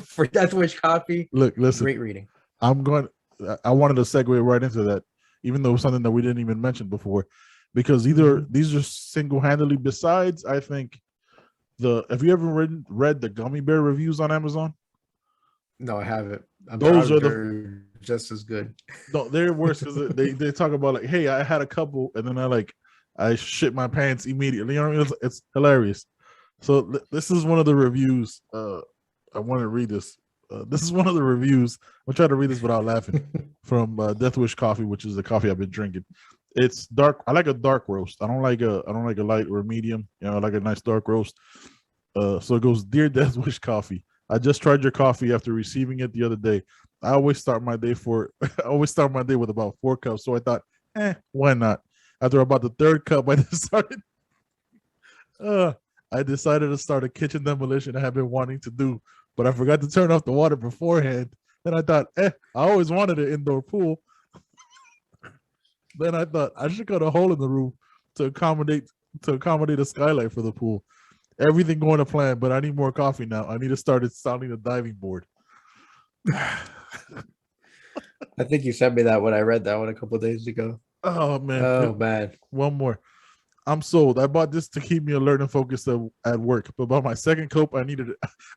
Speaker 2: for Death Wish coffee.
Speaker 1: Look, listen.
Speaker 2: Great reading.
Speaker 1: I wanted to segue right into that, even though it was something that we didn't even mention before, because these are single-handedly, besides, I think, have you ever read the gummy bear reviews on Amazon?
Speaker 2: No, I haven't.
Speaker 1: Those are
Speaker 2: just as good.
Speaker 1: No, they're worse because they talk about like, hey, I had a couple, and then I shit my pants immediately. You know what I mean? It's hilarious. So this is one of the reviews. I want to read this. This is one of the reviews. I'm trying to read this without laughing. From Death Wish Coffee, which is the coffee I've been drinking. It's dark. I like a dark roast. I don't like a light or a medium. You know, I like a nice dark roast. So it goes, Dear Death Wish Coffee, I just tried your coffee after receiving it the other day. I always start my day with about 4 cups. So I thought, why not? After about the 3rd cup, I decided to start a kitchen demolition I have been wanting to do, but I forgot to turn off the water beforehand. Then I thought, I always wanted an indoor pool. Then I thought I should cut a hole in the roof to accommodate a skylight for the pool. Everything going to plan, but I need more coffee now. I need to start installing the diving board.
Speaker 2: I think you sent me that when I read that one a couple of days ago.
Speaker 1: Oh man.
Speaker 2: Oh man.
Speaker 1: One more. I'm sold. I bought this to keep me alert and focused at work. But by my 2nd cup,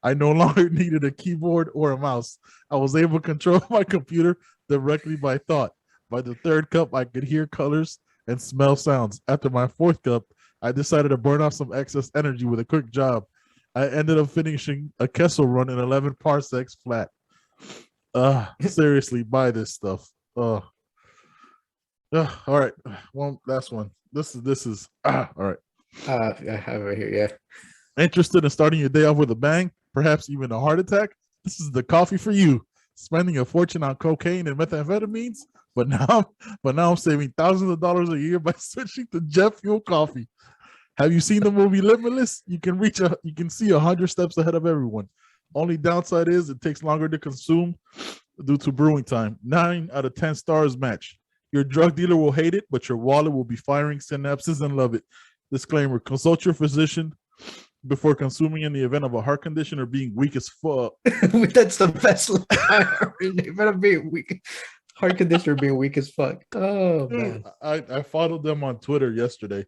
Speaker 1: I no longer needed a keyboard or a mouse. I was able to control my computer directly by thought. By the 3rd cup, I could hear colors and smell sounds. After my 4th cup, I decided to burn off some excess energy with a quick job. I ended up finishing a Kessel run in 11 parsecs flat. Seriously, buy this stuff. All right. One last one. This is all right.
Speaker 2: I have it right here. Yeah.
Speaker 1: Interested in starting your day off with a bang, perhaps even a heart attack? This is the coffee for you. Spending a fortune on cocaine and methamphetamines, but now I'm saving thousands of dollars a year by switching to jet fuel coffee. Have you seen the movie Limitless? You can see 100 steps ahead of everyone. Only downside is it takes longer to consume due to brewing time. 9 out of 10 stars match. Your drug dealer will hate it, but your wallet will be firing synapses and love it. Disclaimer: consult your physician before consuming in the event of a heart condition or being weak as fuck.
Speaker 2: That's the best line I heard. They better be weak. Heart condition or being weak as fuck. Oh, man.
Speaker 1: I followed them on Twitter yesterday.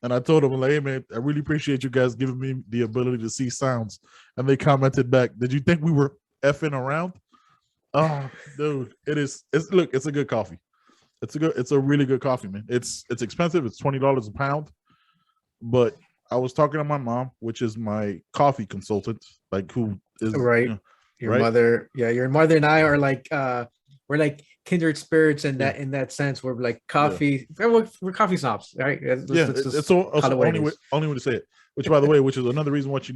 Speaker 1: And I told them, like, hey, man, I really appreciate you guys giving me the ability to see sounds. And they commented back, did you think we were effing around? Oh, dude, it's a good coffee. It's a really good coffee, man. It's expensive. It's $20 a pound. But I was talking to my mom, which is my coffee consultant, like who is
Speaker 2: right. Your mother, your mother and I are like we're like kindred spirits in that sense. We're like coffee. Yeah. We're coffee snobs, right?
Speaker 1: It's the only way to say it. Which, by the way, which is another reason why you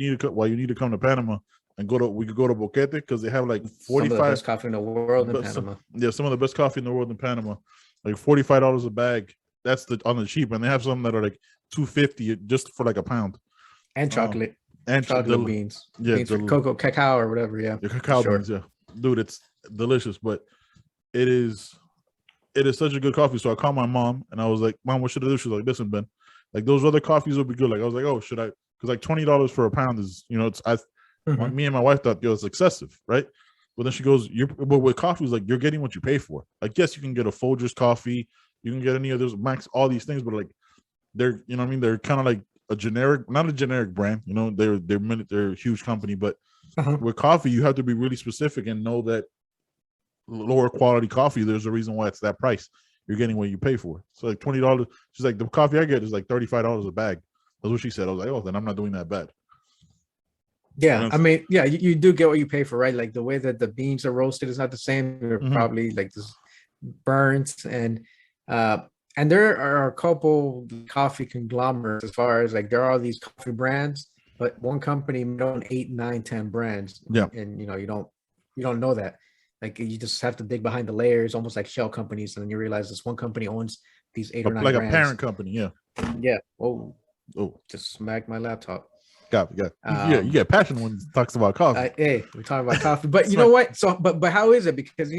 Speaker 1: need to come to Panama and we could go to Boquete, because they have like 45
Speaker 2: some of the best coffee in the world in Panama.
Speaker 1: Some of the best coffee in the world in Panama. Like $45 a bag. That's on the cheap, and they have some that are like $2.50 just for like a pound.
Speaker 2: And chocolate. And chocolate beans. Yeah, beans for cocoa, cacao, or whatever. Yeah.
Speaker 1: The cacao beans, yeah. Dude, it's delicious, but it is such a good coffee. So I called my mom and I was like, Mom, what should I do? She's like, listen, Ben, like those other coffees would be good. Like I was like, oh, should I? Because like $20 for a pound is, me and my wife thought, it's excessive, right? But then she goes, but with coffee, like you're getting what you pay for. Like, yes, you can get a Folgers coffee, you can get any of those Max, all these things, but like they're, they're kind of like a generic, not a generic brand, they're a huge company, but with coffee, you have to be really specific and know that lower quality coffee, there's a reason why it's that price. You're getting what you pay for. So like $20. She's like, the coffee I get is like $35 a bag. That's what she said. I was like, oh, then I'm not doing that bad.
Speaker 2: Yeah, I mean, yeah, you do get what you pay for, right? Like the way that the beans are roasted is not the same. They're probably like this burnt, and there are a couple coffee conglomerates as far as like there are these coffee brands, but one company own 8, 9, 10 brands.
Speaker 1: Yeah,
Speaker 2: and you don't know that. Like you just have to dig behind the layers, almost like shell companies, and then you realize this one company owns these 8 or 9
Speaker 1: like
Speaker 2: brands.
Speaker 1: A parent company. Yeah.
Speaker 2: Yeah. Oh, just smacked my laptop.
Speaker 1: Got. You get passionate when it talks about coffee.
Speaker 2: Hey, we're talking about coffee, but you know what? So, but how is it? Because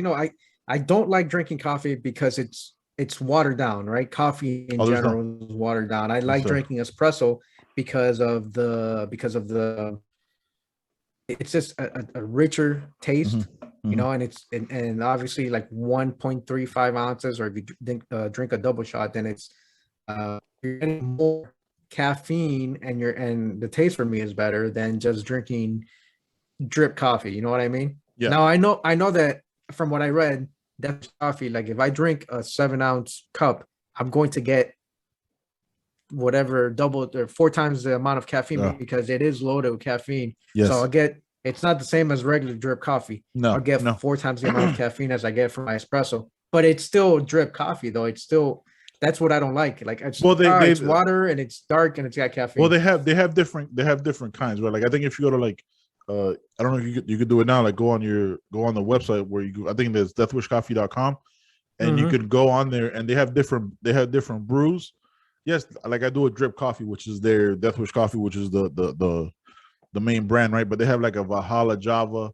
Speaker 2: I don't like drinking coffee because it's watered down, right? Coffee in general is watered down. I like drinking espresso because of the it's just a richer taste, and it's and obviously like 1.35 ounces, or if you drink a double shot, then it's you're getting more caffeine, and the taste for me is better than just drinking drip coffee. You know what I mean?
Speaker 1: Yeah.
Speaker 2: Now I know that from what I read, that coffee, like if I drink a 7-ounce cup, I'm going to get whatever double or 4 times the amount of caffeine because it is loaded with caffeine.
Speaker 1: Yes.
Speaker 2: So it's not the same as regular drip coffee.
Speaker 1: No,
Speaker 2: I'll get 4 times the amount of caffeine as I get from my espresso, but it's still drip coffee though. It's still, that's what I don't like. Like it's it's water and it's dark and it's got caffeine.
Speaker 1: Well, they have different kinds, right? Like I think if you go to like I don't know if you could do it now, like go on the website where I think there's deathwishcoffee.com, and you could go on there and they have different brews. Yes, like I do a drip coffee, which is their Death Wish coffee, which is the main brand, right? But they have like a Valhalla Java.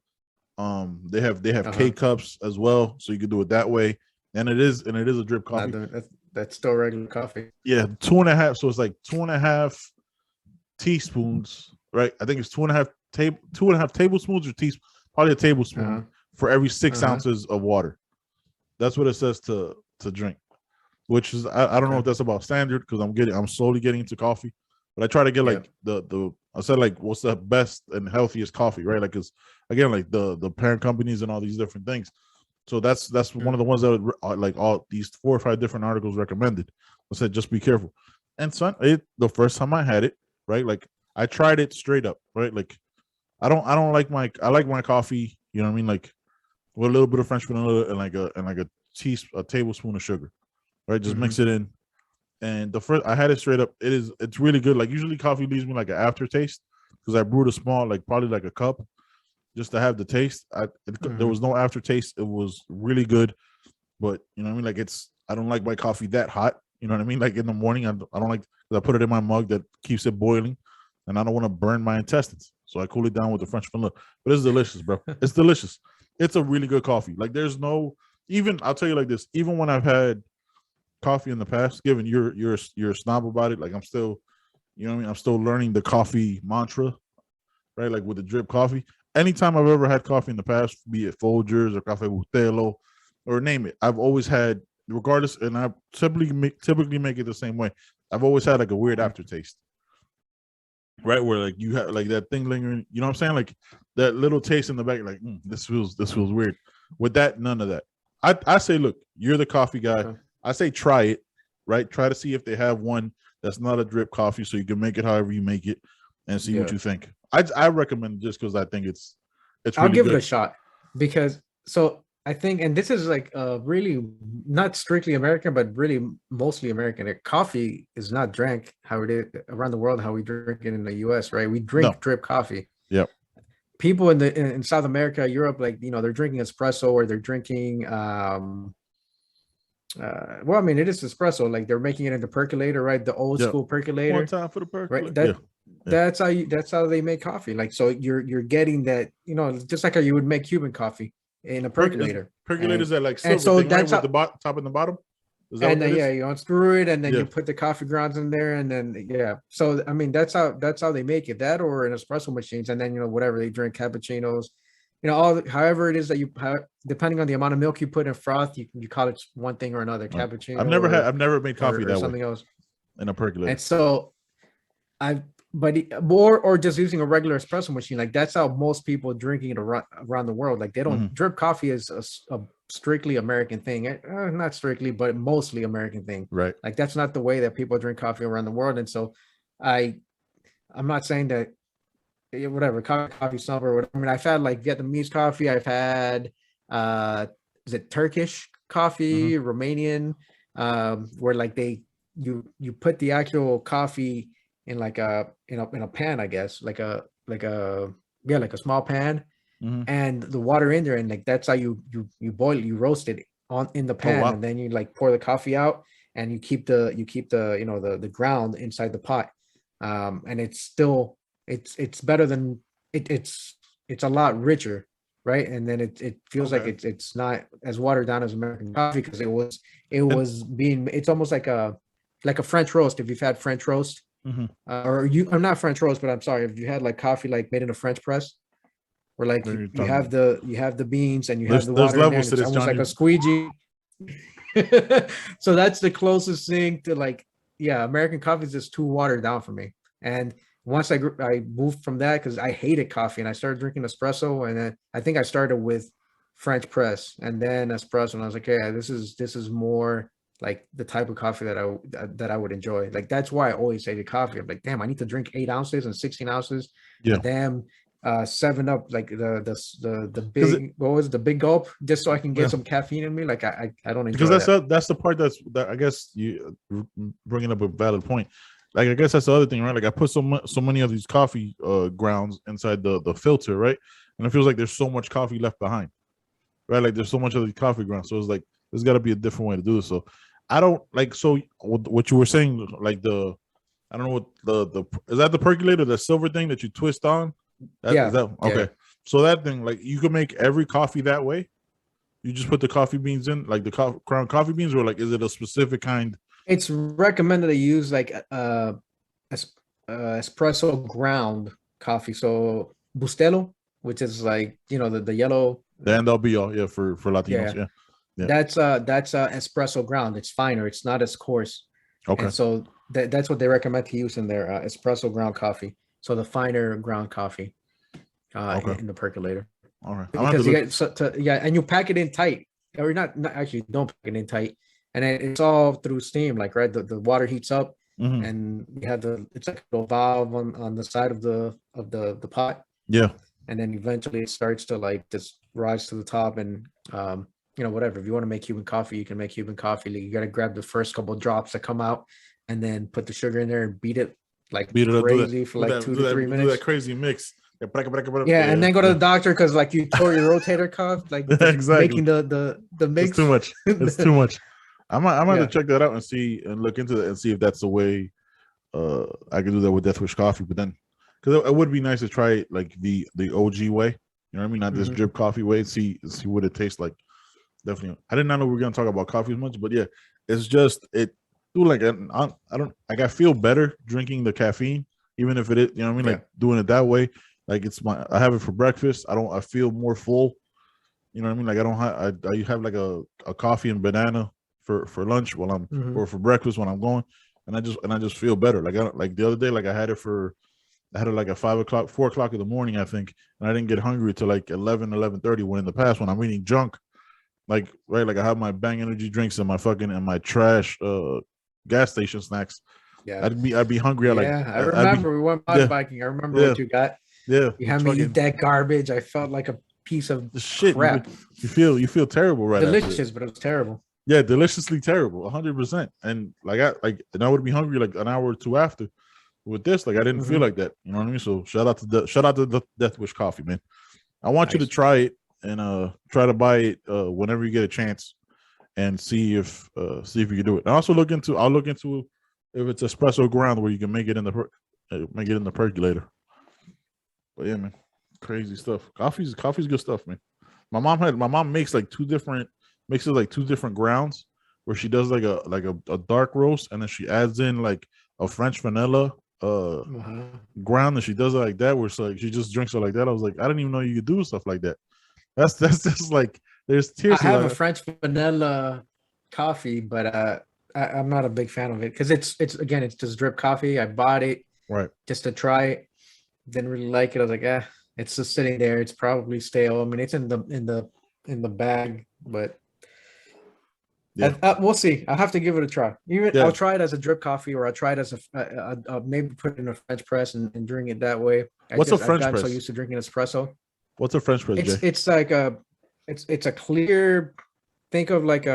Speaker 1: They have K cups as well, so you could do it that way. And it is a drip coffee.
Speaker 2: That's still regular coffee.
Speaker 1: Yeah, 2.5. So it's like 2.5 teaspoons, right? I think it's 2.5 tablespoons or teaspoons, probably a tablespoon for every 6 ounces of water. That's what it says to drink. Which is I don't know if that's about standard, because I'm slowly getting into coffee, but I try to get like I said like what's the best and healthiest coffee, right? Like because again, like the parent companies and all these different things. So that's one of the ones that like all these 4 or 5 different articles recommended. I said just be careful. And son, the first time I had it, right? Like I tried it straight up, right? Like I like my coffee, you know what I mean, like with a little bit of French vanilla and like a tablespoon of sugar. Right, just mix it in, and I had it straight up. It's really good. Like usually, coffee leaves me like an aftertaste because I brewed a small, like probably like a cup, just to have the taste. There was no aftertaste. It was really good, but you know what I mean. Like I don't like my coffee that hot. You know what I mean. Like in the morning, I don't like, because I put it in my mug that keeps it boiling, and I don't want to burn my intestines. So I cool it down with the French vanilla. But it's delicious, bro. It's delicious. it's a really good coffee. Like there's no even I'll tell you like this. Even when I've had coffee in the past, given you're a snob about it, like I'm still, you know what I mean. I'm still learning the coffee mantra, right? Like with the drip coffee. Anytime I've ever had coffee in the past, be it Folgers or Cafe Bustelo, or name it, I've always had, regardless, and I typically make it the same way. I've always had like a weird aftertaste, right? Where like you have like that thing lingering. You know what I'm saying? Like that little taste in the back, like this feels weird. With that, none of that. I say, look, you're the coffee guy. Okay. I say try it, right? Try to see if they have one that's not a drip coffee, so you can make it however you make it, and see what you think. I recommend it just because I think it's really
Speaker 2: I'll give
Speaker 1: good.
Speaker 2: it a shot because I think, and this is like really not strictly American, but really mostly American. Coffee is not drank how it is around the world, how we drink it in the US, right? We drink drip coffee.
Speaker 1: Yep.
Speaker 2: People in South America, Europe, like, you know, they're drinking espresso, or they're drinking well, I mean, it is espresso, like they're making it in the percolator, right? The old school percolator.
Speaker 1: One time for the percolator.
Speaker 2: Right? That's how they make coffee. Like, so you're getting that, you know, just like how you would make Cuban coffee in a percolator.
Speaker 1: Percolators that like silver thing, that's right, with the top and the bottom. Is that
Speaker 2: and then you unscrew it, and then you put the coffee grounds in there, and then So I mean, that's how they make it. That or in espresso machines, and then, you know, whatever they drink, cappuccinos, you know, however it is that you depending on the amount of milk you put in froth, you call it one thing or another. Cappuccino.
Speaker 1: I've never made coffee that
Speaker 2: something
Speaker 1: way.
Speaker 2: Else
Speaker 1: in a percolator.
Speaker 2: And so or just using a regular espresso machine, like that's how most people drinking it around the world. Like they don't drip coffee is a strictly American thing. Not strictly, but mostly American thing.
Speaker 1: Right.
Speaker 2: Like that's not the way that people drink coffee around the world. And so I'm not saying that whatever coffee snobber or whatever. I mean, I've had like Vietnamese coffee. I've had is it Turkish coffee, Romanian, where like you put the actual coffee in like in a pan, I guess, like a small pan, and the water in there, and like that's how you boil it, you roast it in the pan, and then you like pour the coffee out, and you keep the you know the ground inside the pot, and it's still it's better than it's a lot richer, right? And then it feels like it's not as watered down as American coffee, because it's almost like a French roast. If you've had French roast, I'm not French roast, but I'm sorry, if you had like coffee like made in a French press, where like you have the beans and you have the water in there, and it's almost like a squeegee. So that's the closest thing to like, American coffee is just too watered down for me. And once I moved from that, because I hated coffee, and I started drinking espresso, and then I think I started with French press and then espresso, and I was like, yeah, this is more like the type of coffee that I would enjoy. Like that's why I always say the coffee, I'm like, damn, I need to drink 8 ounces and 16 ounces. Yeah. Damn, 7-Up, like the big, what was it, the big gulp, just so I can get some caffeine in me. Like I don't enjoy
Speaker 1: because that's the part that I guess you bringing up a valid point. Like I guess that's the other thing, right? Like I put so many of these coffee grounds inside the filter, right? And it feels like there's so much coffee left behind, right? Like there's so much of these coffee grounds, so it's like there's got to be a different way to do this. So I don't like. So what you were saying, like I don't know what the is that the percolator, the silver thing that you twist on? Is that okay? Yeah. So that thing, like you can make every coffee that way. You just put the coffee beans in, like the ground coffee beans, or like is it a specific kind?
Speaker 2: It's recommended to use like espresso ground coffee. So Bustelo, which is like, you know, the yellow.
Speaker 1: The end all be all, for Latinos, yeah.
Speaker 2: That's espresso ground. It's finer. It's not as coarse. Okay. And so that's what they recommend to use in their espresso ground coffee. So the finer ground coffee in the percolator.
Speaker 1: All right.
Speaker 2: Because you get and you pack it in tight, or not actually, don't pack it in tight, and it's all through steam. Like, right, the water heats up, and you have it's like a valve on the side of the pot.
Speaker 1: Yeah.
Speaker 2: And then eventually it starts to like just rise to the top, and you know, whatever. If you want to make Cuban coffee, you can make Cuban coffee. Like, you got to grab the first couple of drops that come out, and then put the sugar in there and beat it crazy for like 2 to 3 minutes.
Speaker 1: Do that crazy mix.
Speaker 2: Yeah, and then go to the doctor because like you tore your rotator cuff, like
Speaker 1: exactly.
Speaker 2: Making the mix.
Speaker 1: It's too much. It's too much. I might have to check that out and look into it and see if that's the way I can do that with Death Wish coffee. But then, because it would be nice to try it like the OG way. You You know what I mean? Not this drip coffee way. See what it tastes like. Definitely. I did not know we were gonna talk about coffee as much, but yeah, it's just it. Like I don't like I feel better drinking the caffeine, even if it is, you know what I mean, like doing it that way. Like I have it for breakfast. I feel more full. You know what I mean? Like I have like a coffee and banana for lunch while I'm or for breakfast when I'm going, and I just feel better. Like the other day, like I had it like at 4 o'clock in the morning, I think, and I didn't get hungry till like 11:30. When in the past, when I'm eating junk, like I have my Bang energy drinks and my trash gas station snacks. Yeah, I'd be hungry.
Speaker 2: I remember we went mountain biking. I remember what you got.
Speaker 1: Yeah,
Speaker 2: you had me eat that garbage. I felt like a piece of
Speaker 1: shit.
Speaker 2: Crap.
Speaker 1: You feel terrible, right?
Speaker 2: Delicious, but it was terrible.
Speaker 1: Yeah, deliciously terrible, 100%. And and I would be hungry like an hour or two after. With this, like I didn't feel like that. You know what I mean? So shout out to the Death Wish coffee, man. I want you to try it and try to buy it whenever you get a chance, and see if you can do it. And also I'll look into if it's espresso ground where you can make it in the percolator. But yeah, man, crazy stuff. Coffee's good stuff, man. My mom makes like two different grounds where she does like a dark roast, and then she adds in like a French vanilla ground, and she does it like that, where it's like she just drinks it like that. I was like, I didn't even know you could do stuff like that. That's just like there's tears.
Speaker 2: I have a French vanilla coffee, but I'm not a big fan of it because it's just drip coffee. I bought it just to try it. Didn't really like it. I was like, it's just sitting there. It's probably stale. I mean, it's in the bag, but we'll see. I'll have to give it a try. I'll try it as a drip coffee, or I'll try it as a maybe put it in a French press and drink it that way.
Speaker 1: What's a French press?
Speaker 2: I've gotten so used to drinking espresso.
Speaker 1: What's a French press?
Speaker 2: It's like it's a clear. Think of like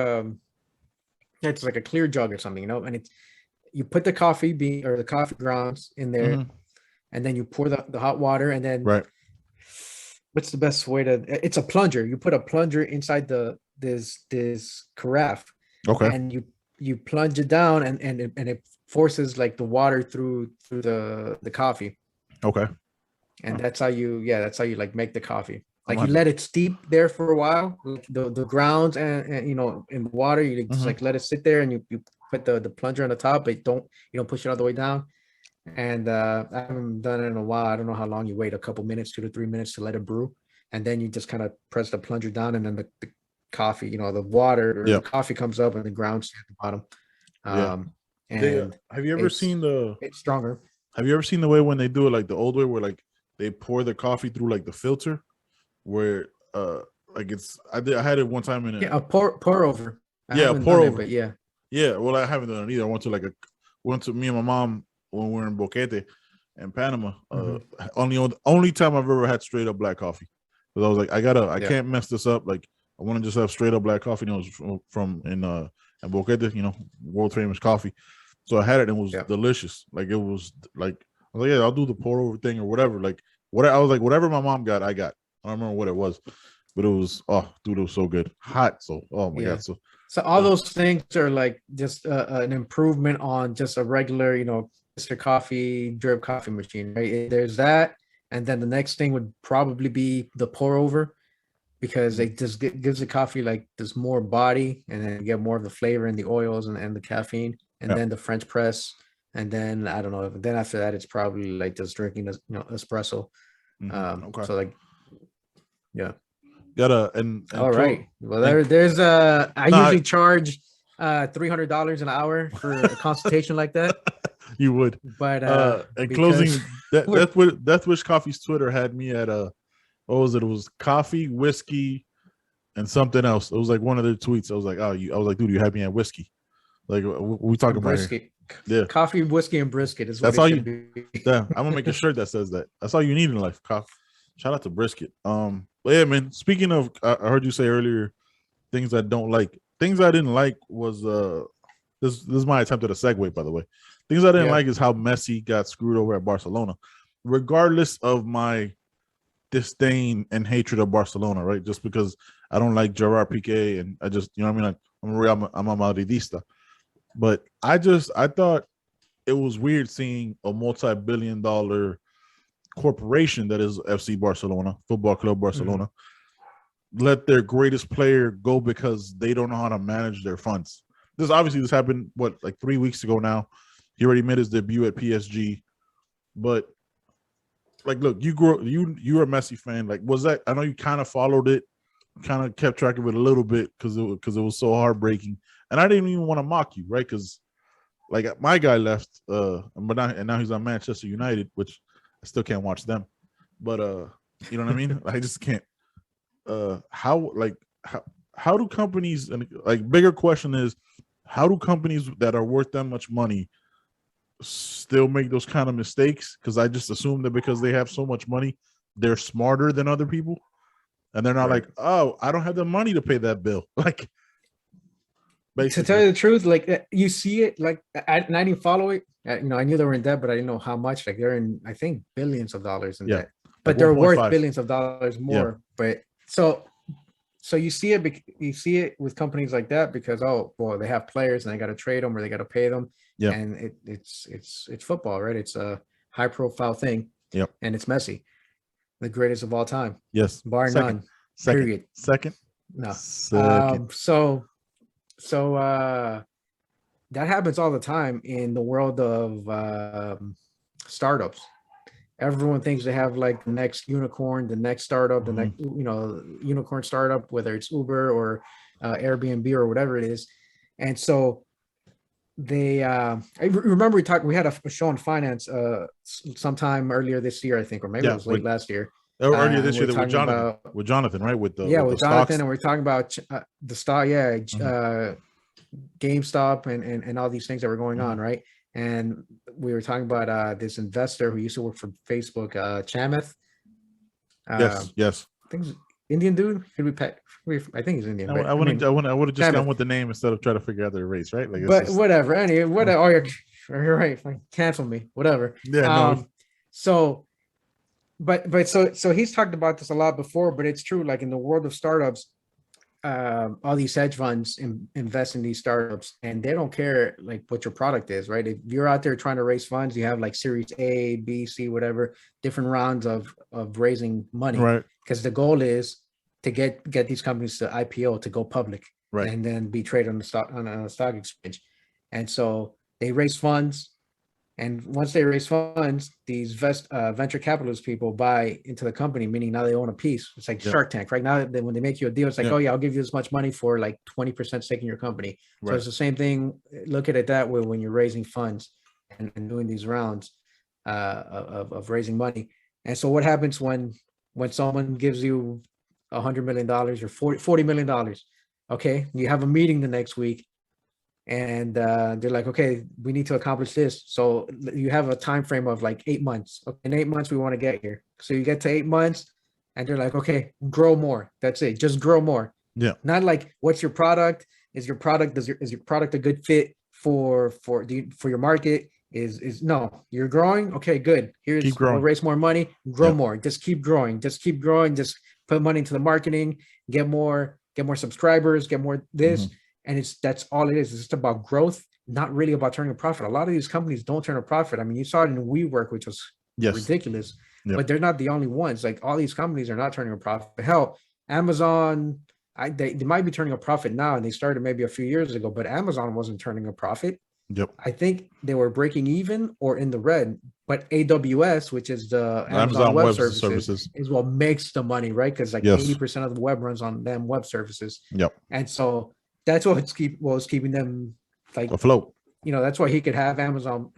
Speaker 2: it's like a clear jug or something, and you put the coffee bean or the coffee grounds in there, and then you pour the hot water, and then what's the best way to? It's a plunger. You put a plunger inside this carafe, and you plunge it down, and it forces like the water through the coffee. And that's how you like make the coffee. Like you let it steep there for a while, the grounds and in the water. You just like let it sit there, and you put the plunger on the top, but you don't push it all the way down. And I haven't done it in a while. I don't know how long you wait, a couple minutes, 2 to 3 minutes to let it brew, and then you just kind of press the plunger down, and then the coffee, the water or the coffee comes up, and the grounds at the bottom. And
Speaker 1: have you ever seen
Speaker 2: it's stronger.
Speaker 1: Have you ever seen the way when they do it like the old way, where like they pour the coffee through like the filter, where like I had it one time in
Speaker 2: a pour over.
Speaker 1: Pour over.
Speaker 2: But
Speaker 1: well, I haven't done it either. I went to me and my mom when we were in Boquete in Panama. Only time I've ever had straight up black coffee, because I was like, I can't mess this up. Like I want to just have straight up black coffee. It was from in Boquete, world famous coffee. So I had it, and it was delicious. Like it was like I was like, I'll do the pour over thing or whatever. Like I was like, whatever my mom got, I got. I don't remember what it was, but it was it was so good, hot. So my god, so
Speaker 2: all those things are like just an improvement on just a regular, Mr. Coffee drip coffee machine, right? There's that, and then the next thing would probably be the pour over, because it just gives the coffee like this more body, and then you get more of the flavor and the oils and the caffeine, and then the French press, and then I don't know. Then after that, it's probably like just drinking espresso. So like. Yeah.
Speaker 1: And
Speaker 2: all right. Well, there's I usually charge $300 an hour for a consultation like that.
Speaker 1: You would.
Speaker 2: But
Speaker 1: in closing, Death Wish Coffee's Twitter had me at what was it? It was coffee, whiskey, and something else. It was like one of their tweets. I was like, I was like, dude, you had me at whiskey. Like we talking about
Speaker 2: brisket. Yeah. Coffee, whiskey, and brisket is what
Speaker 1: that's all you. Yeah, I'm gonna make a shirt that says that. That's all you need in life. Coffee. Shout out to brisket. But yeah, man. Speaking of, I heard you say earlier things I don't like. Things I didn't like was this is my attempt at a segue, by the way. Things I didn't like is how Messi got screwed over at Barcelona. Regardless of my disdain and hatred of Barcelona, right? Just because I don't like Gerard Piqué, and I just, I'm a Madridista. But I thought it was weird seeing a multi-billion-dollar corporation that is FC Barcelona, Football Club Barcelona, let their greatest player go because they don't know how to manage their funds. This happened like 3 weeks ago now. He already made his debut at PSG, but like, look, you're a Messi fan. Like, was that? I know you kind of followed it, kind of kept track of it a little bit because it was so heartbreaking. And I didn't even want to mock you, right? Because like my guy left, and now he's on Manchester United, which I still can't watch them. But you know what I mean? I just can't. How do companies, and like bigger question is, how do companies that are worth that much money still make those kind of mistakes? Because I just assume that because they have so much money, they're smarter than other people, and they're not like, oh, I don't have the money to pay that bill. Like, basically.
Speaker 2: To tell you the truth, like you see it, like I didn't follow it. I knew they were in debt, but I didn't know how much. Like they're in, I think, billions of dollars in debt, but they're worth billions of dollars more. Yeah. But so you see it with companies like that because they have players and they got to trade them or they got to pay them. Yeah, and it's football, right? It's a high profile thing.
Speaker 1: Yep,
Speaker 2: and it's Messi, the greatest of all time.
Speaker 1: Yes,
Speaker 2: bar none. Period.
Speaker 1: Second.
Speaker 2: No. So that happens all the time in the world of startups. Everyone thinks they have like the next unicorn, the next startup, the next unicorn startup, whether it's Uber or Airbnb or whatever it is. And so they I remember we had a show on finance sometime earlier this year, I think, or maybe it was late last year.
Speaker 1: Earlier this year with Jonathan, right? With
Speaker 2: Jonathan,
Speaker 1: stocks.
Speaker 2: And we're talking about the stock, GameStop and all these things that were going on, right? And we were talking about this investor who used to work for Facebook, Chamath.
Speaker 1: Yes.
Speaker 2: I think he's Indian dude. I think he's Indian.
Speaker 1: I would have just gone with the name instead of trying to figure out their race, right? Like,
Speaker 2: whatever. Anyway, whatever. Oh, you're right. Cancel me. Whatever.
Speaker 1: Yeah.
Speaker 2: So he's talked about this a lot before, but it's true. Like in the world of startups, all these hedge funds invest in these startups and they don't care like what your product is, right? If you're out there trying to raise funds, you have like series A, B, C, whatever, different rounds of raising money,
Speaker 1: right?
Speaker 2: Because the goal is to get these companies to IPO, to go public,
Speaker 1: right?
Speaker 2: And then be traded on a stock exchange. And so they raise funds. And once they raise funds, these venture capitalist people buy into the company, meaning now they own a piece. It's like Shark Tank, right? Now when they make you a deal, it's like, I'll give you this much money for like 20% stake in your company. Right. So it's the same thing. Look at it that way when you're raising funds and doing these rounds of raising money. And so what happens when someone gives you $100 million or $40 million? Okay, you have a meeting the next week. And they're like, okay, we need to accomplish this. So you have a time frame of like 8 months. Okay, in 8 months, we want to get here. So you get to 8 months and they're like, okay, grow more. That's it. Just grow more.
Speaker 1: Yeah.
Speaker 2: Not like, what's your product? Is your product a good fit for your market? No, you're growing. Okay, good. We'll raise more money, grow more. Just keep growing. Just put money into the marketing, get more subscribers, get more this. And that's all it is. It's just about growth, not really about turning a profit. A lot of these companies don't turn a profit. I mean, you saw it in WeWork, which was ridiculous, but they're not the only ones. Like all these companies are not turning a profit. Hell, Amazon, they might be turning a profit now, and they started maybe a few years ago, but Amazon wasn't turning a profit.
Speaker 1: Yep.
Speaker 2: I think they were breaking even or in the red, but AWS, which is the Amazon Web Services, is what makes the money, right? Because like 80% of the web runs on them web services.
Speaker 1: Yep.
Speaker 2: And so that's what was keeping them like
Speaker 1: afloat.
Speaker 2: That's why he could have Amazon,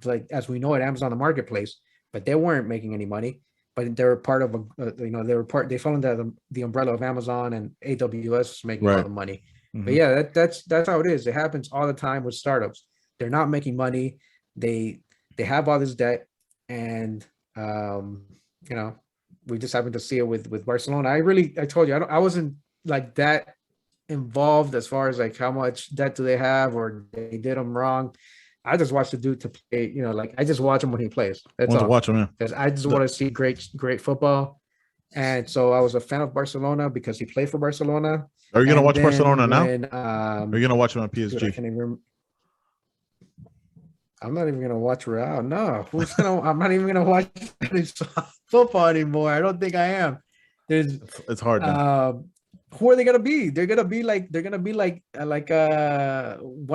Speaker 2: like as we know it, Amazon the marketplace, but they weren't making any money. But they were part of they fell under the umbrella of Amazon, and AWS was making all the money. But yeah, that's how it is. It happens all the time with startups. They're not making money. They have all this debt, and we just happened to see it with Barcelona. I told you I wasn't like that involved as far as like how much debt do they have or they did them wrong. I just watch the dude to play, like I just watch him when he plays. That's all.
Speaker 1: Watch him, yeah.
Speaker 2: Because I just want to see great football. And so I was a fan of Barcelona because he played for Barcelona.
Speaker 1: Are you gonna watch Barcelona now? Are you gonna watch him on PSG?
Speaker 2: I'm not even gonna watch Real. No, I'm not even gonna watch football anymore. I don't think I am.
Speaker 1: It's hard now.
Speaker 2: Who are they gonna be? They're gonna be like one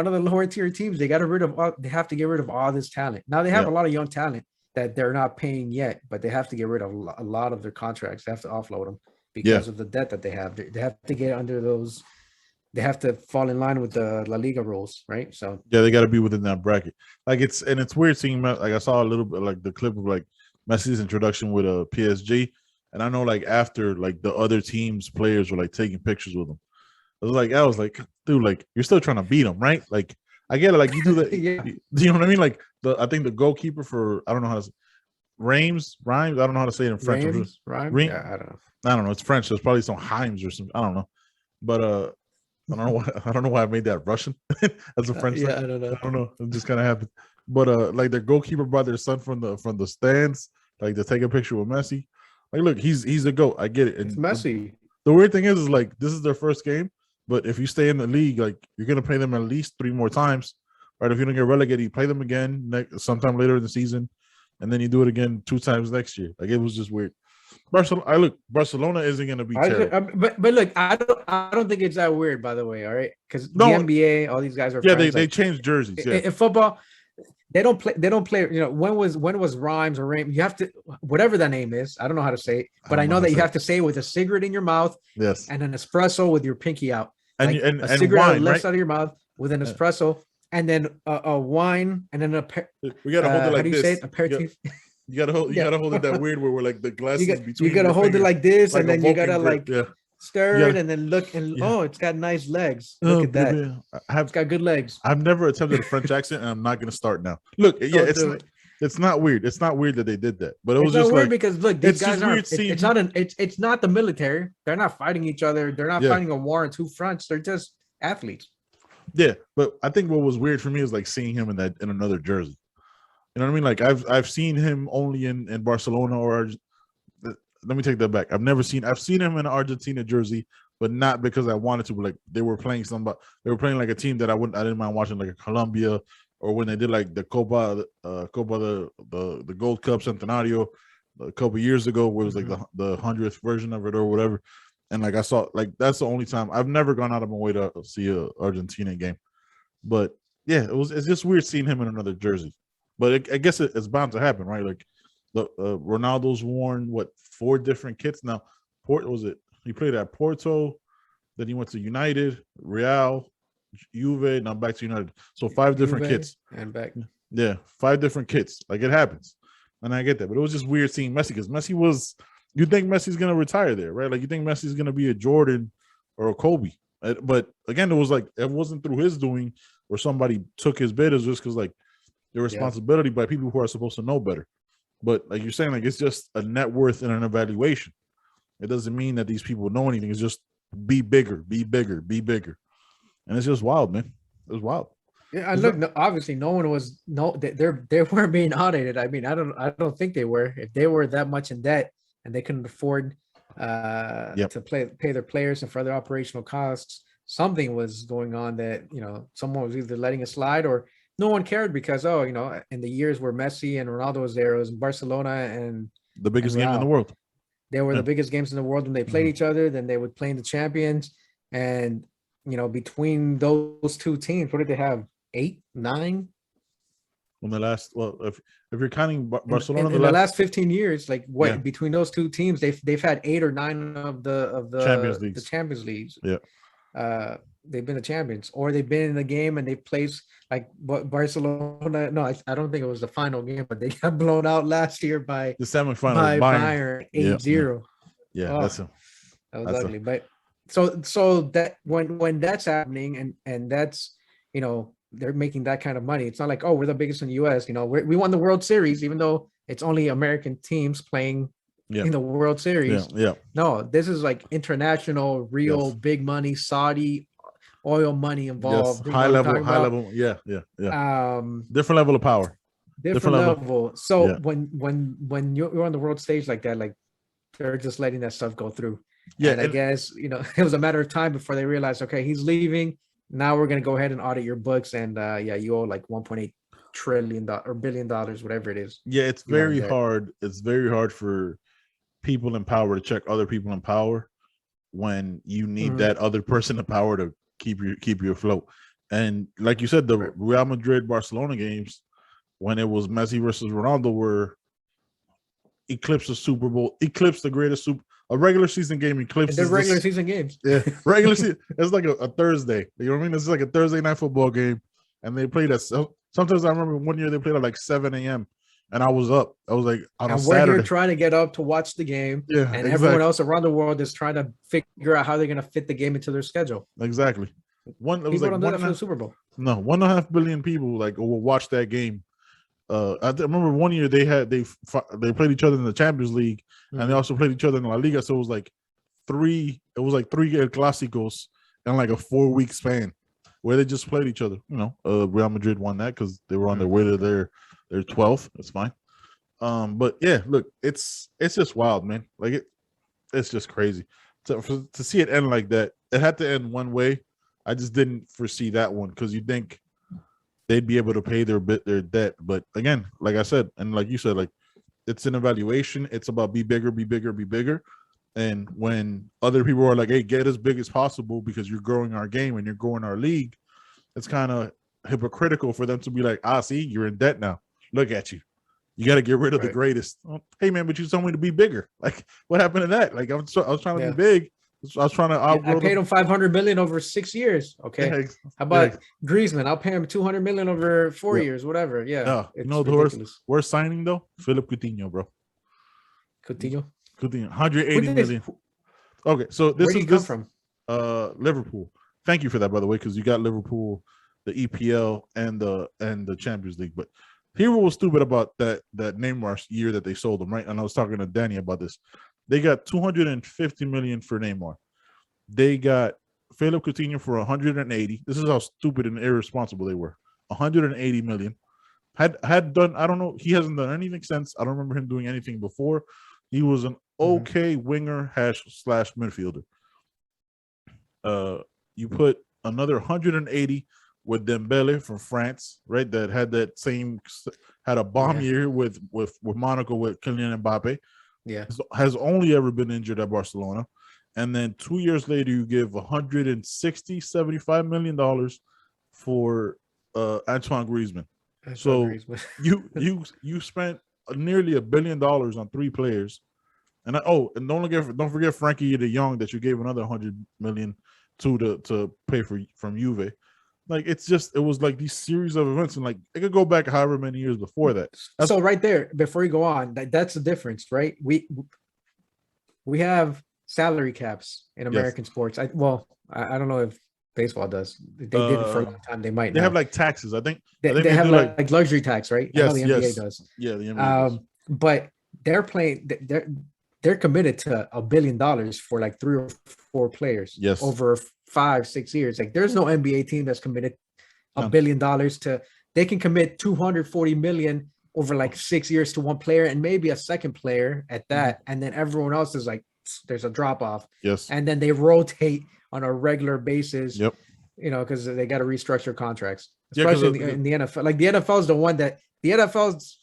Speaker 2: of the lower tier teams. They have to get rid of all this talent. Now they have a lot of young talent that they're not paying yet, but they have to get rid of a lot of their contracts. They have to offload them because of the debt that they have. They have to get under those. They have to fall in line with the La Liga rules, right? So
Speaker 1: they got to be within that bracket. Like it's weird seeing, like I saw a little bit like the clip of like Messi's introduction with a PSG, and I know like after like the other teams' players were like taking pictures with him. I was like, dude, like you're still trying to beat him, right? Like I get it, like you do that. You know what I mean? Like I think the goalkeeper for I don't know how to say Reims. I don't know how to say it in French.
Speaker 2: Reims? Yeah,
Speaker 1: I don't know. It's French. There's probably some Heims or something. I don't know, but I don't know why I made that Russian as a French.
Speaker 2: Yeah, I don't know.
Speaker 1: It just kind of happened. But like their goalkeeper brought their son from the stands, like to take a picture with Messi. Like, look, he's a GOAT. I get it. And
Speaker 2: it's Messi.
Speaker 1: The weird thing is like this is their first game, but if you stay in the league, like you're gonna play them at least 3 more times, right? If you don't get relegated, you play them again sometime later in the season, and then you do it again 2 times next year. Like it was just weird. Barcelona isn't going to be terrible.
Speaker 2: But look, I don't think it's that weird, by the way. All right, because the NBA, all these guys are
Speaker 1: they changed jerseys.
Speaker 2: In football, they don't play. You know, when was Rhymes or Rain? You have to whatever that name is. I don't know how to say it, but I know that you have to say it with a cigarette in your mouth,
Speaker 1: yes,
Speaker 2: and an espresso with your pinky out,
Speaker 1: and
Speaker 2: a cigarette on the left side of your mouth with an espresso, and then a wine, and then
Speaker 1: we gotta hold it like
Speaker 2: how do you
Speaker 1: this.
Speaker 2: say it? Aperitif.
Speaker 1: You gotta hold it that weird where we're like the glasses between.
Speaker 2: You gotta hold
Speaker 1: fingers,
Speaker 2: it like this, like and then you gotta
Speaker 1: grip.
Speaker 2: like stir it and then look and it's got nice legs. Look at that. It's got good legs.
Speaker 1: I've never attempted a French accent, and I'm not gonna start now. Look, it's not weird. It's not weird that they did that, but it was just weird
Speaker 2: because look, these guys aren't. It's not the military. They're not fighting each other. They're not fighting a war on 2 fronts. They're just athletes.
Speaker 1: Yeah, but I think what was weird for me is like seeing him in another jersey. You know what I mean? Like I've seen him only in Barcelona or let me take that back. I've seen him in an Argentina jersey, but not because I wanted to. But like they were playing like a team that I didn't mind watching, like a Colombia, or when they did like the Copa the Gold Cup Centenario a couple years ago, where it was like the 100th version of it or whatever. And like I saw, like that's the only time I've never gone out of my way to see a Argentina game. But yeah, it's just weird seeing him in another jersey. But I guess it's bound to happen, right? Like Ronaldo's worn 4 different kits now. He played at Porto, then he went to United, Real, Juve, now back to United. So 5 different kits
Speaker 2: and back.
Speaker 1: Yeah, 5 different kits. Like it happens, and I get that. But it was just weird seeing Messi because Messi was. You think Messi's gonna retire there, right? Like you think Messi's gonna be a Jordan or a Kobe, but again, it was like it wasn't through his doing or somebody took his bid. It was just because like. The responsibility by people who are supposed to know better. But like you're saying, like it's just a net worth and an evaluation. It doesn't mean that these people know anything. It's just be bigger, be bigger, be bigger. And it's just wild, man. It was wild.
Speaker 2: Yeah, and look, obviously no one was they weren't being audited. I mean, I don't think they were. If they were that much in debt and they couldn't afford to pay their players and for their operational costs, something was going on that, someone was either letting it slide or no one cared because, in the years where Messi and Ronaldo was there, it was Barcelona and
Speaker 1: the biggest game in the world.
Speaker 2: They were the biggest games in the world when they played each other. Then they would play in the champions. And, between those 2 teams, what did they have? 8, 9?
Speaker 1: In the last, if you're counting Barcelona,
Speaker 2: in the last 15 years, between those 2 teams, they've had 8 or 9 of the
Speaker 1: Champions Leagues.
Speaker 2: The Champions Leagues.
Speaker 1: Yeah.
Speaker 2: They've been the champions, or they've been in the game and they placed like Barcelona. No, I don't think it was the final game, but they got blown out last year by
Speaker 1: the semifinal
Speaker 2: by Bayern 8-0.
Speaker 1: Yeah,
Speaker 2: that was ugly. But so that when that's happening and that's they're making that kind of money, it's not like we're the biggest in the U.S. We won the World Series, even though it's only American teams playing. In the World Series. No, this is like international, real big money, Saudi oil money involved.
Speaker 1: High level. Yeah. Different level of power.
Speaker 2: Different level. So when you're on the world stage like that, like they're just letting that stuff go through. Yeah. And I guess, it was a matter of time before they realized, okay, he's leaving. Now we're going to go ahead and audit your books. And you owe like 1.8 trillion or $1 billion, whatever it is.
Speaker 1: Yeah, it's very hard. It's very hard for people in power to check other people in power when you need that other person in power to keep you afloat. And like you said, the Real Madrid Barcelona games, when it was Messi versus Ronaldo, were eclipsed the Super Bowl, eclipsed the greatest a regular season game eclipses
Speaker 2: the regular season games.
Speaker 1: Yeah, regular season. It's like a Thursday. You know what I mean? It's like a Thursday night football game, and they played at. Sometimes I remember one year they played at like 7 a.m. and I was up. I was like on a Saturday.
Speaker 2: We're here trying to get up to watch the game.
Speaker 1: Yeah,
Speaker 2: and exactly. Everyone else around the world is trying to figure out how they're going to fit the game into their schedule.
Speaker 1: Exactly.
Speaker 2: People don't do that for the Super Bowl.
Speaker 1: No, 1.5 billion people will watch that game. I remember one year they played each other in the Champions League, and they also played each other in La Liga. So it was like three El Clásicos in like a 4-week span where they just played each other. You know, Real Madrid won that because they were on their way to their 12th. That's fine. But yeah, look, it's just wild, man. Like it's just crazy to see it end like that. It had to end one way. I just didn't foresee that one because you think they'd be able to pay their debt. But again, like I said, and like you said, like it's an evaluation. It's about be bigger, be bigger, be bigger. And when other people are like, hey, get as big as possible because you're growing our game and you're growing our league, it's kind of hypocritical for them to be like, see, you're in debt now. Look at you. You got to get rid of the greatest. Oh, hey, man, but you told me to be bigger. Like, what happened to that? Like, I was trying to be big. I was trying to outgrow.
Speaker 2: I paid him $500 million over 6 years. Okay. Yeah, how about Griezmann? I'll pay him $200 million over 4 years, whatever. Yeah.
Speaker 1: You know the worst signing though? Philip Coutinho, bro.
Speaker 2: Coutinho,
Speaker 1: 180 million. Okay, so
Speaker 2: where did he come from?
Speaker 1: Liverpool. Thank you for that, by the way, because you got Liverpool, the EPL, and the Champions League. But here what was stupid about that Neymar year that they sold him, right? And I was talking to Danny about this. They got 250 million for Neymar. They got Philip Coutinho for 180. This is how stupid and irresponsible they were. 180 million. Had done, I don't know, he hasn't done anything since. I don't remember him doing anything before. He was an okay winger / midfielder. You put another 180 with Dembele from France, right? That had a bomb year with Monaco with Kylian Mbappe.
Speaker 2: Yeah,
Speaker 1: has only ever been injured at Barcelona. And then 2 years later, you give $75 million for Antoine Griezmann. You spent nearly $1 billion on 3 players. And don't forget Frankie de Jong that you gave another 100 million to pay from Juve. Like it was like these series of events, and like it could go back however many years before that.
Speaker 2: So right there, before you go on, that's the difference, right? We have salary caps in American sports. I don't know if baseball does. They did it for a long time. They might.
Speaker 1: They have like taxes. I think
Speaker 2: they have like luxury tax, right?
Speaker 1: Yes,
Speaker 2: I know the NBA does.
Speaker 1: Yeah, the NBA does.
Speaker 2: But they're committed to $1 billion for like 3 or 4 players.
Speaker 1: Yes,
Speaker 2: over 5-6 years. Like there's no NBA team that's committed $1 billion to. They can commit 240 million over like 6 years to one player and maybe a second player at that, and then everyone else is like there's a drop off.
Speaker 1: Yes,
Speaker 2: and then they rotate on a regular basis.
Speaker 1: Yep,
Speaker 2: you know, because they got to restructure contracts,
Speaker 1: Yeah,
Speaker 2: especially in the NFL. Like the NFL is the one that the NFL's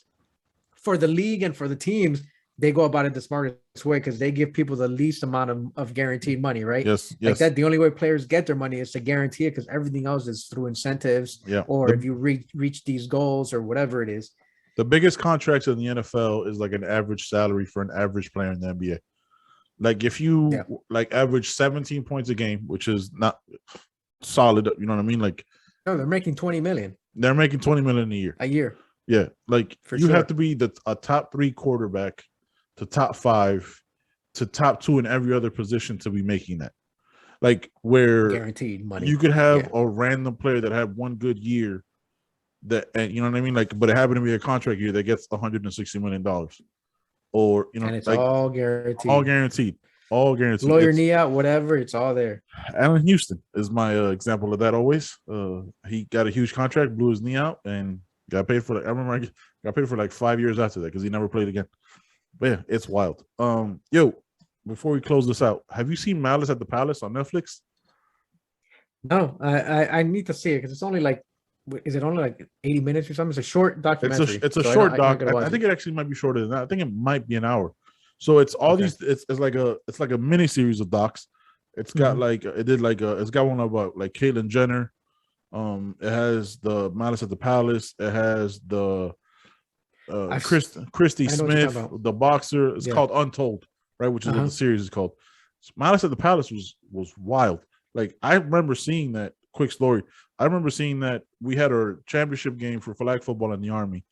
Speaker 2: for the league and for the teams. They go about it the smartest way because they give people the least amount of guaranteed money, right?
Speaker 1: Yes.
Speaker 2: Like that, the only way players get their money is to guarantee it because everything else is through incentives or if you reach these goals or whatever it is.
Speaker 1: The biggest contracts in the NFL is like an average salary for an average player in the NBA. Like if you like average 17 points a game, which is not solid, you know what I mean? Like
Speaker 2: no, they're making 20 million.
Speaker 1: They're making 20 million a year. Yeah. Like you have to be a top 3 quarterback to top 5 to top 2 in every other position to be making that. Like where
Speaker 2: guaranteed money.
Speaker 1: You could have a random player that had one good year that, and you know what I mean? Like, but it happened to be a contract year that gets $160 million. Or, you know,
Speaker 2: and it's
Speaker 1: like,
Speaker 2: all guaranteed.
Speaker 1: All guaranteed.
Speaker 2: Blow your knee out, whatever, it's all there.
Speaker 1: Allen Houston is my example of that always. He got a huge contract, blew his knee out, and got paid for I remember I got paid for like 5 years after that because he never played again. But yeah, it's wild. Yo, before we close this out, have you seen Malice at the Palace on Netflix?
Speaker 2: No, I need to see it because it's only like Is it only like 80 minutes or something? It's a short documentary.
Speaker 1: It's a short doc. I think it actually might be shorter than that. I think it might be an hour. So it's all these. It's like a mini series of docs. It's got it's got one about like Caitlyn Jenner. It has the Malice at the Palace. It has the Christy Smith, the boxer. It's called Untold, right? Which is what the series is called. Malice at the Palace was wild. Like I remember seeing that. Quick story. I remember seeing that we had our championship game for flag football in the Army.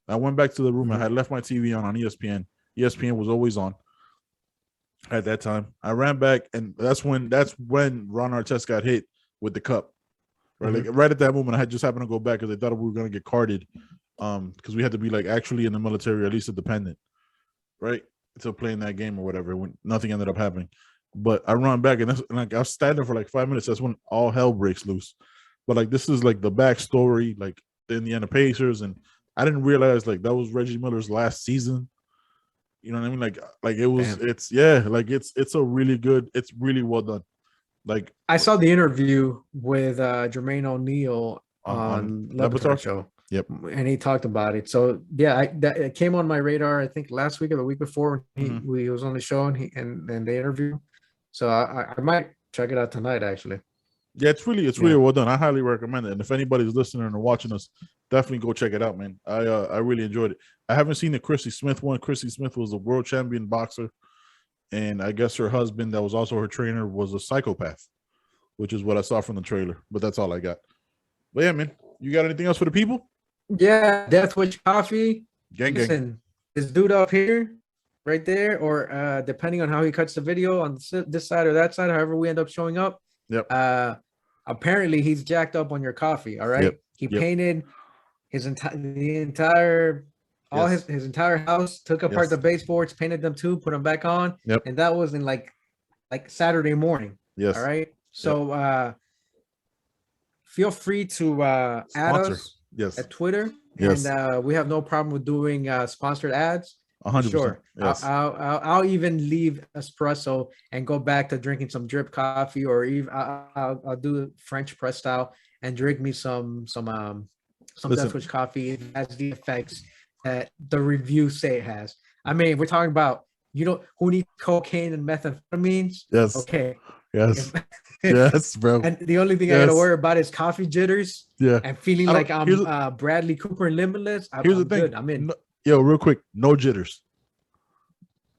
Speaker 1: I went back to the room. I had left my TV on ESPN. ESPN was always on at that time. I ran back, and that's when Ron Artest got hit with the cup. Right, like right at that moment, I had just happened to go back because they thought we were going to get carded, because we had to be like actually in the military, or at least a dependent, right, to play in that game or whatever. When nothing ended up happening. But I run back, and like I was standing for like 5 minutes. That's when all hell breaks loose. But like this is like the backstory, like the Indiana Pacers, and I didn't realize like that was Reggie Miller's last season. You know what I mean? Like it was. Damn. It's a really good. It's really well done. Like
Speaker 2: I saw the interview with Jermaine O'Neal on Le Batard show.
Speaker 1: Yep,
Speaker 2: and he talked about it. So yeah, it came on my radar. I think last week or the week before he was on the show and the interview. So I might check it out tonight, actually.
Speaker 1: Yeah, it's really well done. I highly recommend it. And if anybody's listening or watching us, definitely go check it out, man. I really enjoyed it. I haven't seen the Christy Smith one. Christy Smith was a world champion boxer, and I guess her husband, that was also her trainer, was a psychopath, which is what I saw from the trailer. But that's all I got. But yeah, man, you got anything else for the people?
Speaker 2: Yeah, Death Wish Coffee.
Speaker 1: Gang.
Speaker 2: Listen, this dude up here, right there, or depending on how he cuts the video on this side or that side, however we end up showing up.
Speaker 1: Yep.
Speaker 2: Apparently he's jacked up on your coffee. All right. Yep. He painted his entire house, took apart the baseboards, painted them too, put them back on.
Speaker 1: Yep.
Speaker 2: And that was in like Saturday morning.
Speaker 1: Yes.
Speaker 2: All right. So feel free to add us at Twitter.
Speaker 1: Yes.
Speaker 2: And we have no problem with doing sponsored ads.
Speaker 1: 100%.
Speaker 2: Sure.
Speaker 1: Yes.
Speaker 2: I'll even leave espresso and go back to drinking some drip coffee, or even I'll do French press style and drink me some Death Wish coffee. It has the effects that the reviews say it has. I mean, we're talking about who needs cocaine and methamphetamines.
Speaker 1: Yes.
Speaker 2: Okay.
Speaker 1: Yes. Yes, bro.
Speaker 2: And the only thing I gotta worry about is coffee jitters.
Speaker 1: Yeah.
Speaker 2: And feeling like I'm Bradley Cooper in Limitless.
Speaker 1: Here's the thing.
Speaker 2: Good. I'm in.
Speaker 1: Yo, real quick, no jitters.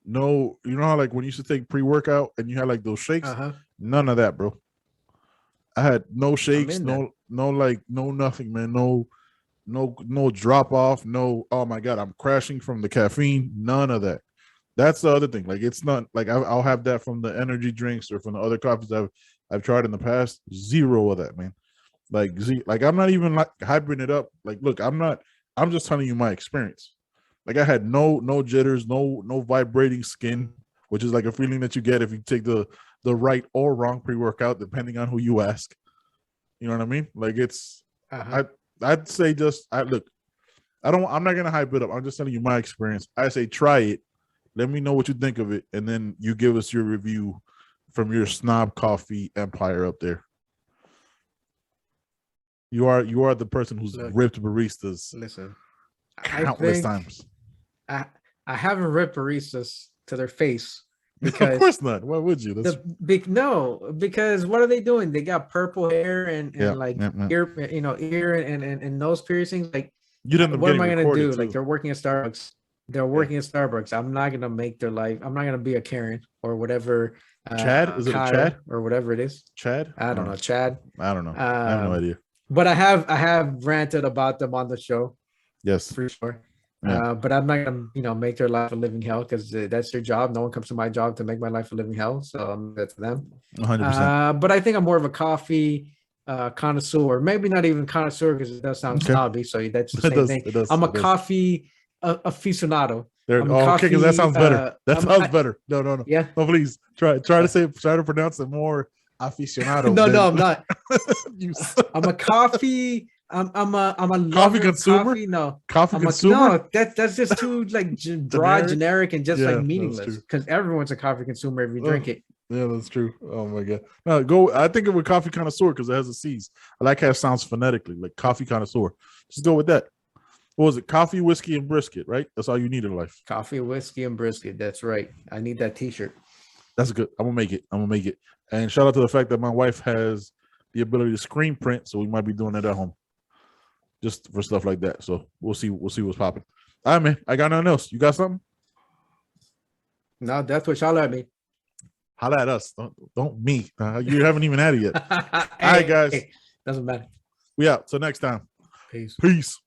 Speaker 1: No, you know how like when you used to take pre-workout and you had like those shakes? None of that, bro. I had no shakes, no nothing, man. No drop off, no, oh my God, I'm crashing from the caffeine. None of that. That's the other thing. Like it's not like I'll have that from the energy drinks or from the other coffees I've tried in the past. Zero of that, man. Like I'm not even like hyping it up. Like, look, I'm just telling you my experience. Like I had no jitters, no vibrating skin, which is like a feeling that you get if you take the right or wrong pre-workout, depending on who you ask. You know what I mean? Like it's I'd say I'm not gonna hype it up. I'm just telling you my experience. I say try it. Let me know what you think of it, and then you give us your review from your snob coffee empire up there. You are the person who's ripped baristas.
Speaker 2: Listen,
Speaker 1: countless times.
Speaker 2: I haven't ripped baristas to their face because
Speaker 1: of course not. Why would you?
Speaker 2: Because what are they doing? They got purple hair and ear and nose piercings. Like,
Speaker 1: you didn't.
Speaker 2: What am I gonna do? Too. Like they're working at Starbucks. I'm not gonna make their life. I'm not gonna be a Karen or whatever.
Speaker 1: Chad? Is it a Chad
Speaker 2: or whatever it is?
Speaker 1: Chad?
Speaker 2: I don't know. Chad?
Speaker 1: I don't know. I have no idea.
Speaker 2: But I have ranted about them on the show.
Speaker 1: Yes,
Speaker 2: for sure.
Speaker 1: Yeah.
Speaker 2: But I'm not gonna, make their life a living hell because that's their job. No one comes to my job to make my life a living hell, so that's them.
Speaker 1: 100%.
Speaker 2: But I think I'm more of a coffee connoisseur. Maybe not even connoisseur because it does sound snobby. So that's the same thing. I'm a coffee aficionado.
Speaker 1: Okay, because that sounds better. Better. No.
Speaker 2: Yeah.
Speaker 1: No, please try to pronounce it more aficionado.
Speaker 2: No, I'm not. I'm a coffee. I'm a
Speaker 1: coffee consumer. Coffee consumer.
Speaker 2: No, that's just too like broad, generic, and just like meaningless. Because everyone's a coffee consumer if you drink it.
Speaker 1: Yeah, that's true. Oh my god. No, go. I think it with coffee connoisseur because it has a C's. I like how it sounds phonetically, like coffee connoisseur. Just go with that. What was it? Coffee, whiskey, and brisket, right? That's all you need in life.
Speaker 2: Coffee, whiskey, and brisket. That's right. I need that T-shirt.
Speaker 1: That's good. I'm gonna make it. I'm gonna make it. And shout out to the fact that my wife has the ability to screen print, so we might be doing it at home, just for stuff like that. So we'll see. We'll see what's popping. All right, man. I got nothing else. You got something?
Speaker 2: No, that's what y'all at me.
Speaker 1: Holla at us. Don't me. You haven't even had it yet. All right, guys.
Speaker 2: Doesn't matter.
Speaker 1: We out. Till next time.
Speaker 2: Peace.
Speaker 1: Peace.